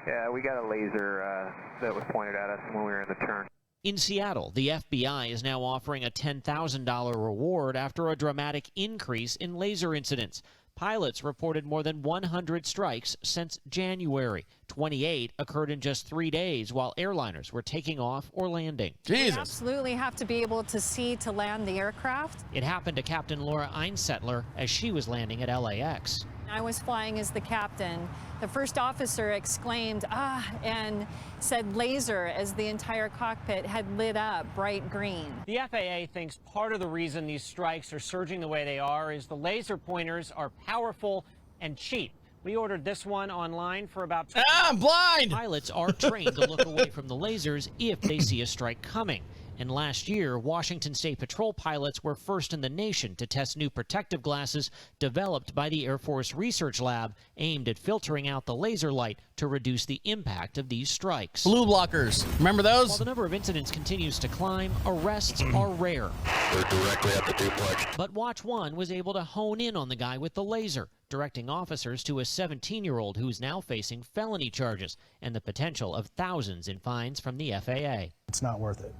Yeah, we got a laser that was pointed at us when we were in the turn. In Seattle, the FBI is now offering a $10,000 reward after a dramatic increase in laser incidents. Pilots reported more than 100 strikes since January. 28 occurred in just 3 days while airliners were taking off or landing. Jesus. We absolutely have to be able to see to land the aircraft. It happened to Captain Laura Einsettler as she was landing at LAX. I was flying as the captain. The first officer exclaimed, "Ah," and said laser as the entire cockpit had lit up bright green. The FAA thinks part of the reason these strikes are surging the way they are is the laser pointers are powerful and cheap. We ordered this one online for about I'm blind! Pilots are trained to look away from the lasers if they see a strike coming. And last year, Washington State Patrol pilots were first in the nation to test new protective glasses developed by the Air Force Research Lab aimed at filtering out the laser light to reduce the impact of these strikes. Blue blockers. Remember those? While the number of incidents continues to climb, arrests are rare. They're directly at the duplex. But Watch 1 was able to hone in on the guy with the laser, directing officers to a 17-year-old who's now facing felony charges and the potential of thousands in fines from the FAA. It's not worth it.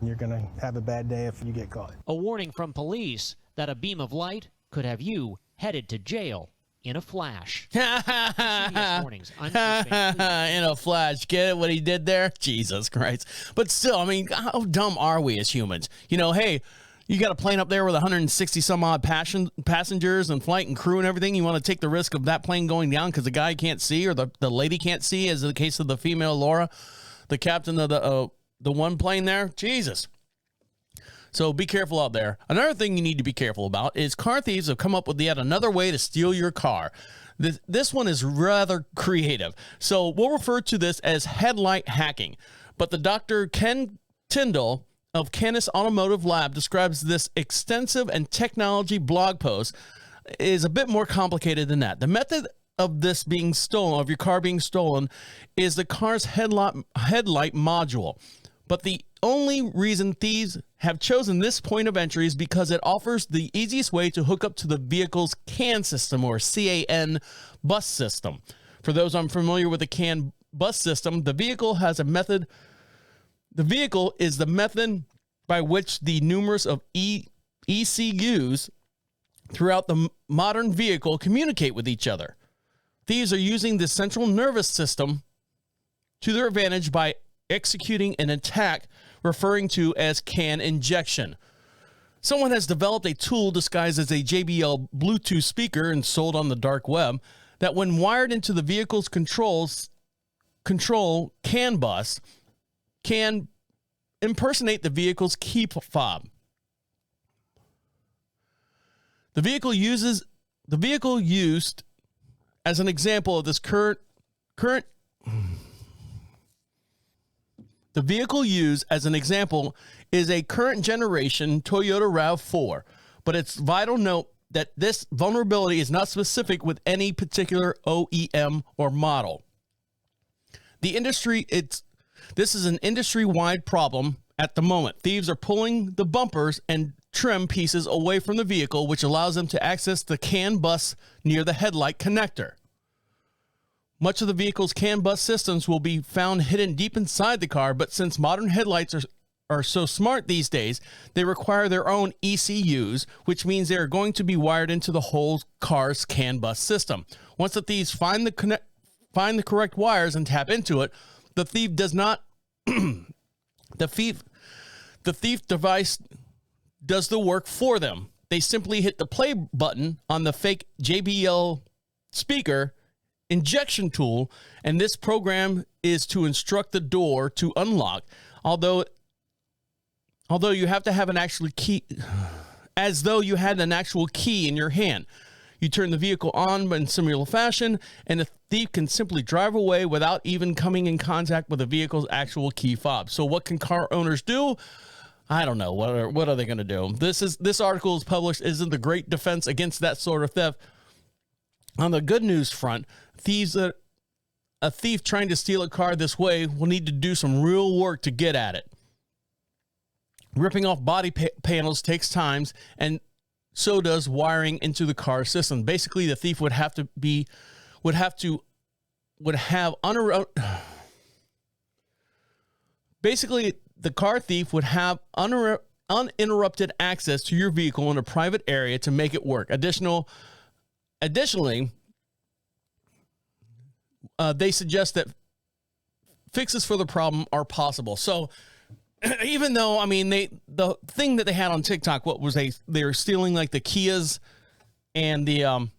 You're going to have a bad day if you get caught. A warning from police that a beam of light could have you headed to jail in a flash. CBS Mornings, I'm in a flash. Get it, what he did there? Jesus Christ. But still, I mean, how dumb are we as humans? You know, hey, you got a plane up there with 160 some odd passengers and flight and crew and everything. You want to take the risk of that plane going down because the guy can't see or the lady can't see, as in the case of the female Laura, the captain of the one plane there? Jesus. So be careful out there. Another thing you need to be careful about is car thieves have come up with yet another way to steal your car. This one is rather creative. So we'll refer to this as headlight hacking. But the Dr. Ken Tyndall of Canis Automotive Lab describes this extensive and technology blog post is a bit more complicated than that. The method of this being stolen, of your car being stolen, is the car's headlight module. But the only reason thieves have chosen this point of entry is because it offers the easiest way to hook up to the vehicle's CAN system, or CAN bus system. For those unfamiliar with the CAN bus system, the vehicle has a method. The vehicle is the method by which the numerous of ECUs throughout the modern vehicle communicate with each other. Thieves are using the central nervous system to their advantage by executing an attack referring to as CAN injection. Someone has developed a tool disguised as a JBL Bluetooth speaker and sold on the dark web that, when wired into the vehicle's control CAN bus, can impersonate the vehicle's key fob. The vehicle used as an example of this The vehicle used as an example is a current generation Toyota RAV4, but it's vital to note that this vulnerability is not specific with any particular OEM or model. This is an industry-wide problem at the moment. Thieves are pulling the bumpers and trim pieces away from the vehicle, which allows them to access the CAN bus near the headlight connector. Much of the vehicle's CAN bus systems will be found hidden deep inside the car, but since modern headlights are so smart these days, they require their own ECUs, which means they are going to be wired into the whole car's CAN bus system. Once the thieves find the correct wires and tap into it, the thief The thief device does the work for them. They simply hit the play button on the fake JBL speaker injection tool, and this program is to instruct the door to unlock. Although you have to have an actual key, as though you had an actual key in your hand. You turn the vehicle on in similar fashion, and the thief can simply drive away without even coming in contact with the vehicle's actual key fob. So what can car owners do? I don't know. What are they going to do? This article is published isn't the great defense against that sort of theft. On the good news front, a thief trying to steal a car this way will need to do some real work to get at it. Ripping off body panels takes time, and so does wiring into the car system. Basically, the thief would have uninterrupted access to your vehicle in a private area to make it work. Additionally, they suggest that fixes for the problem are possible. So even though, I mean, the thing that they had on TikTok, what was they were stealing like the Kias and the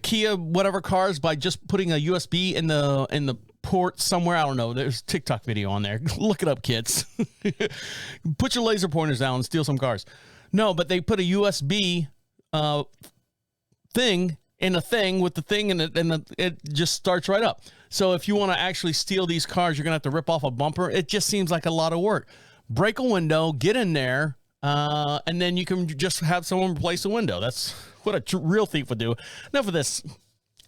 Kia whatever cars by just putting a USB in the port somewhere. I don't know. There's a TikTok video on there. Look it up, kids. Put your laser pointers down and steal some cars. No, but they put a USB thing in a thing with the thing, and it just starts right up. So if you want to actually steal these cars, you're going to have to rip off a bumper. It just seems like a lot of work. Break a window, get in there, and then you can just have someone replace the window. That's what a real thief would do. Enough of this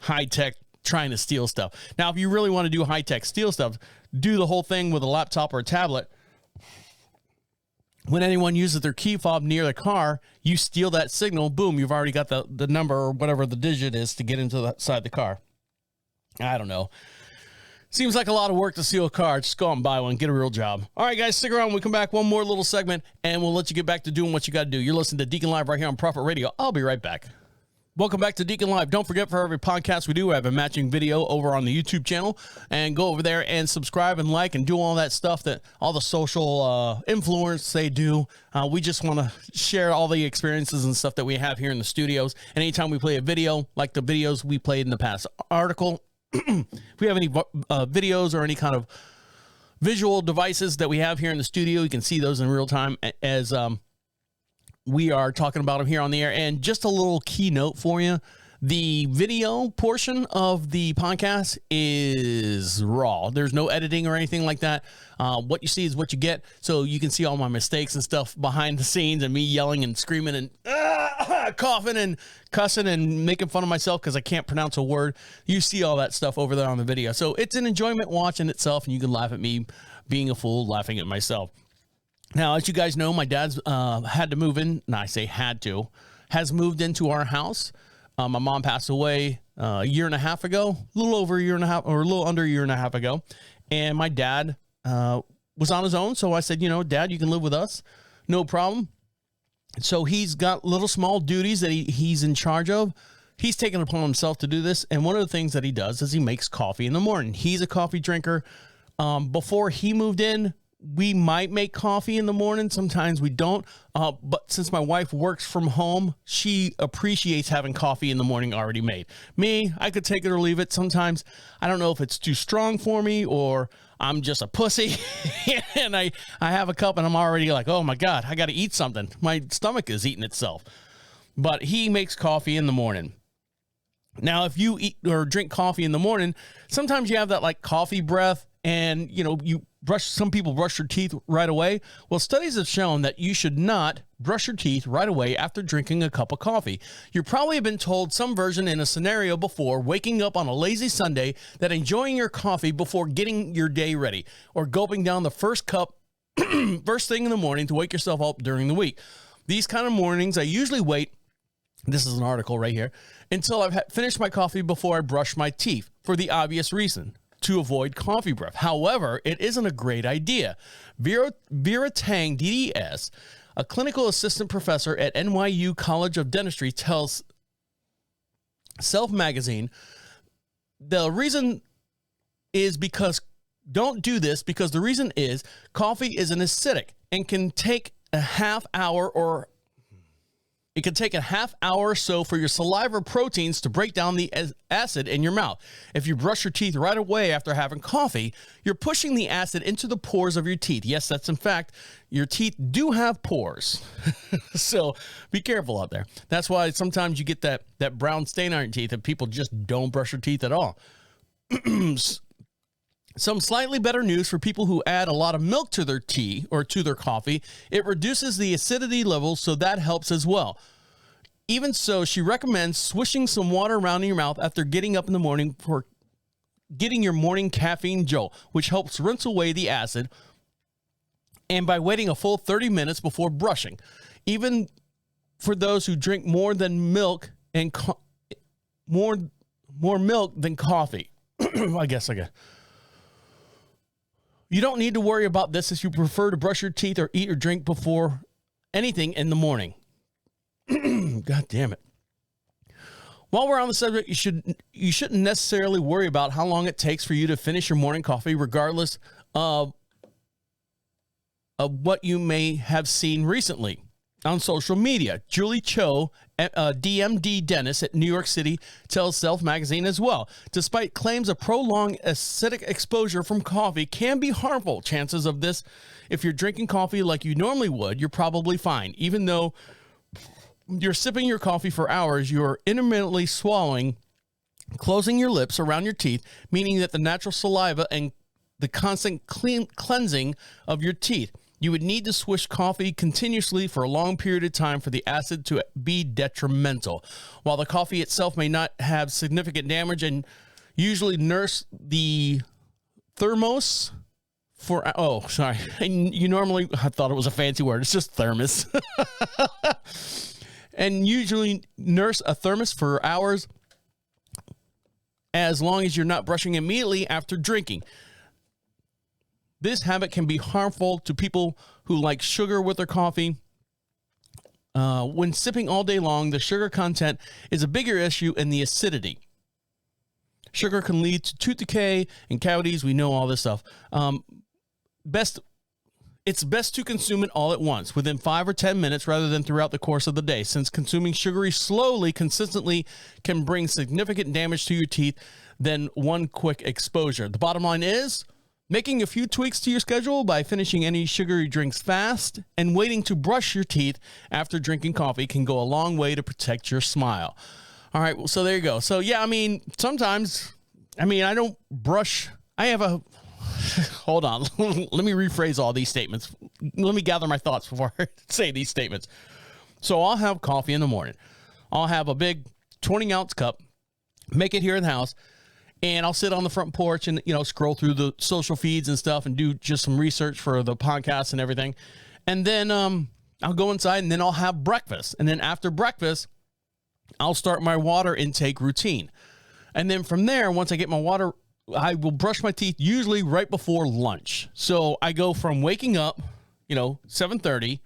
high-tech trying to steal stuff. Now, if you really want to do high-tech steal stuff, do the whole thing with a laptop or a tablet. When anyone uses their key fob near the car, you steal that signal. Boom, you've already got the number or whatever the digit is to get into the side of the car. I don't know. Seems like a lot of work to steal a car. Just go out and buy one. Get a real job. All right, guys, stick around. When we come back, one more little segment, and we'll let you get back to doing what you got to do. You're listening to Deacon Live right here on Prophet Radio. I'll be right back. Welcome back to Deacon Live. Don't forget, for every podcast we do, we have a matching video over on the YouTube channel. And go over there and subscribe and like and do all that stuff that all the social influence they do. We just want to share all the experiences and stuff that we have here in the studios. And anytime we play a video, like the videos we played in the past article, if we have any videos or any kind of visual devices that we have here in the studio, you can see those in real time as we are talking about them here on the air. And just a little keynote for you. The video portion of the podcast is raw. There's no editing or anything like that. What you see is what you get. So you can see all my mistakes and stuff behind the scenes and me yelling and screaming and coughing and cussing and making fun of myself because I can't pronounce a word. You see all that stuff over there on the video. So it's an enjoyment watching itself, and you can laugh at me being a fool, laughing at myself. Now, as you guys know, my dad's had to move in. And I say had to. Has moved into our house. My mom passed away a year and a half ago, a little over a year and a half, or a little under a year and a half ago. And my dad was on his own. So I said, Dad, you can live with us. No problem. So he's got little small duties that he's in charge of. He's taken it upon himself to do this. And one of the things that he does is he makes coffee in the morning. He's a coffee drinker. Before he moved in, we might make coffee in the morning. Sometimes we don't. But since my wife works from home, she appreciates having coffee in the morning already made. Me, I could take it or leave it. Sometimes I don't know if it's too strong for me or I'm just a pussy. And I have a cup and I'm already like, oh my God, I got to eat something. My stomach is eating itself. But he makes coffee in the morning. Now, if you eat or drink coffee in the morning, sometimes you have that like coffee breath. And, some people brush their teeth right away. Well, studies have shown that you should not brush your teeth right away after drinking a cup of coffee. You probably have been told some version in a scenario before, waking up on a lazy Sunday, that enjoying your coffee before getting your day ready, or gulping down the first cup first thing in the morning to wake yourself up during the week. These kind of mornings, I usually wait, this is an article right here, until I've finished my coffee before I brush my teeth, for the obvious reason: to avoid coffee breath. However, it isn't a great idea. Vera Tang, DDS, a clinical assistant professor at NYU College of Dentistry, tells Self Magazine the reason is because Don't do this because the reason is coffee is an acidic and can take a half hour or so for your saliva proteins to break down the acid in your mouth. If you brush your teeth right away after having coffee, you're pushing the acid into the pores of your teeth. Yes, that's in fact, your teeth do have pores. So be careful out there. That's why sometimes you get that brown stain on your teeth and people just don't brush their teeth at all. Some slightly better news for people who add a lot of milk to their tea or to their coffee. It reduces the acidity levels, so that helps as well. Even so, she recommends swishing some water around in your mouth after getting up in the morning for getting your morning caffeine jolt, which helps rinse away the acid, and by waiting a full 30 minutes before brushing. Even for those who drink more than milk and more milk than coffee. I guess. You don't need to worry about this if you prefer to brush your teeth or eat or drink before anything in the morning. God damn it. While we're on the subject, you shouldn't necessarily worry about how long it takes for you to finish your morning coffee, regardless of what you may have seen recently on social media. Julie Cho, DMD dentist at New York City, tells Self Magazine as well. Despite claims of prolonged acidic exposure from coffee can be harmful, chances of this, if you're drinking coffee like you normally would, you're probably fine. Even though you're sipping your coffee for hours, you're intermittently swallowing, closing your lips around your teeth, meaning that the natural saliva and the constant cleansing of your teeth. You would need to swish coffee continuously for a long period of time for the acid to be detrimental. While the coffee itself may not have significant damage and usually nurse the thermos for, and you normally, I thought it was a fancy word, it's just thermos. And usually nurse a thermos for hours as long as you're not brushing immediately after drinking. This habit can be harmful to people who like sugar with their coffee. When sipping all day long, the sugar content is a bigger issue than the acidity. Sugar can lead to tooth decay and cavities. We know all this stuff. It's best to consume it all at once, within 5 or 10 minutes rather than throughout the course of the day, since consuming sugary slowly, consistently can bring significant damage to your teeth than one quick exposure. The bottom line is, making a few tweaks to your schedule by finishing any sugary drinks fast and waiting to brush your teeth after drinking coffee can go a long way to protect your smile. All right, well, so there you go. So, yeah, sometimes, I don't brush. Hold on. Let me rephrase all these statements. Let me gather my thoughts before I say these statements. So I'll have coffee in the morning. I'll have a big 20-ounce cup, make it here in the house, and I'll sit on the front porch and, scroll through the social feeds and stuff and do just some research for the podcast and everything. And then I'll go inside and then I'll have breakfast. And then after breakfast, I'll start my water intake routine. And then from there, once I get my water, I will brush my teeth usually right before lunch. So I go from waking up, 7:30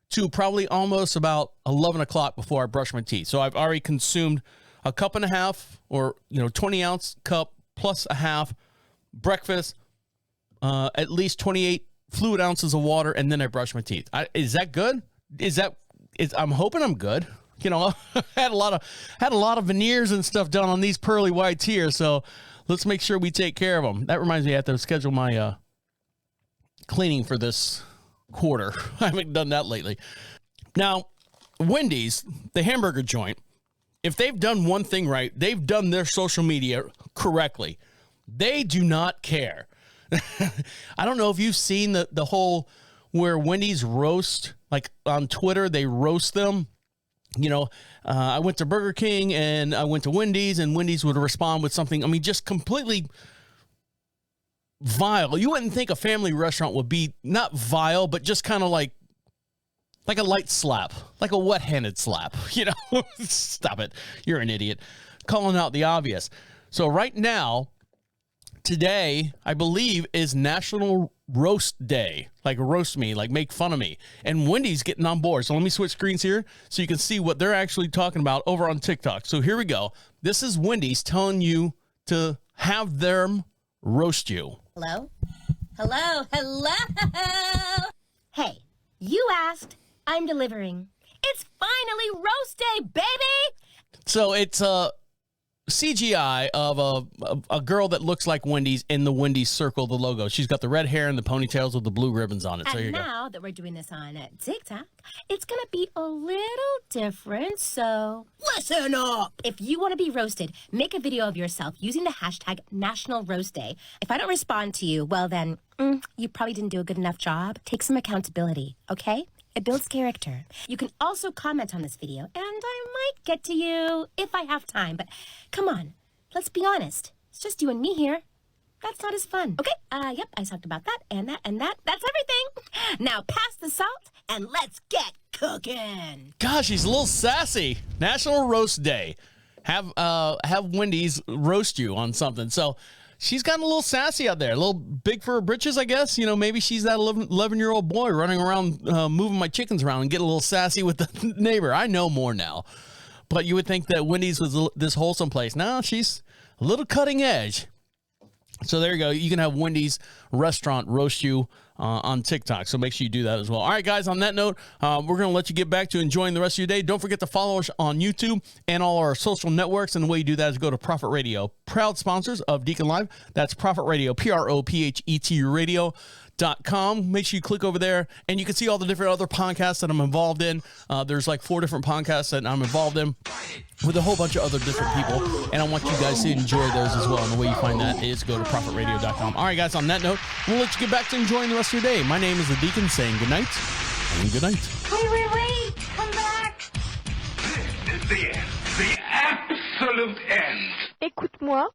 to probably almost about 11 o'clock before I brush my teeth. So I've already consumed a cup and a half or, 20-ounce cup plus a half breakfast, at least 28 fluid ounces of water, and then I brush my teeth. Is that good? I'm hoping I'm good. I had a lot of veneers and stuff done on these pearly whites here, so let's make sure we take care of them. That reminds me, I have to schedule my cleaning for this quarter. I haven't done that lately. Now, Wendy's, the hamburger joint, if they've done one thing right, they've done their social media correctly. They do not care. I don't know if you've seen the whole where Wendy's roast, like on Twitter, they roast them. I went to Burger King and I went to Wendy's, and Wendy's would respond with something, just completely vile. You wouldn't think a family restaurant would be not vile, but just kind of like a light slap, like a wet-handed slap, Stop it. You're an idiot. Calling out the obvious. So right now, today, I believe, is National Roast Day. Like roast me, like make fun of me. And Wendy's getting on board. So let me switch screens here so you can see what they're actually talking about over on TikTok. So here we go. This is Wendy's telling you to have them roast you. Hello? Hello? Hello? Hey, you asked. I'm delivering. It's finally roast day, baby! So it's CGI of a girl that looks like Wendy's in the Wendy's circle, the logo. She's got the red hair and the ponytails with the blue ribbons on it. So And here you go. now that we're doing this on TikTok, it's going to be a little different, so listen up! If you want to be roasted, make a video of yourself using the hashtag National Roast Day. If I don't respond to you, well then, you probably didn't do a good enough job. Take some accountability, okay? It builds character. You can also comment on this video, and I might get to you if I have time. But come on, let's be honest. It's just you and me here. That's not as fun. Okay, yep, I talked about that and that and that. That's everything. Now pass the salt, and let's get cooking. Gosh, he's a little sassy. National Roast Day. Have Wendy's roast you on something. So she's gotten a little sassy out there, a little big for her britches, I guess. You know, maybe she's that 11-year-old boy running around, moving my chickens around and getting a little sassy with the neighbor. I know more now. But you would think that Wendy's was this wholesome place. No, she's a little cutting edge. So there you go. You can have Wendy's restaurant roast you on TikTok. So make sure you do that as well. All right, guys, on that note, we're going to let you get back to enjoying the rest of your day. Don't forget to follow us on YouTube and all our social networks. And the way you do that is go to Prophet Radio. Proud sponsors of Deacon Live. That's Prophet Radio, PROPHET radio.com. Make sure you click over there and you can see all the different other podcasts that I'm involved in. There's like 4 different podcasts that I'm involved in with a whole bunch of other different people. And I want you guys to enjoy those as well. And the way you find that is go to prophetradio.com. All right, guys, on that note, we'll let you get back to enjoying the rest of your day. My name is the Deacon saying good night and good night. Wait, come back. This is the end. The absolute end. Écoute-moi.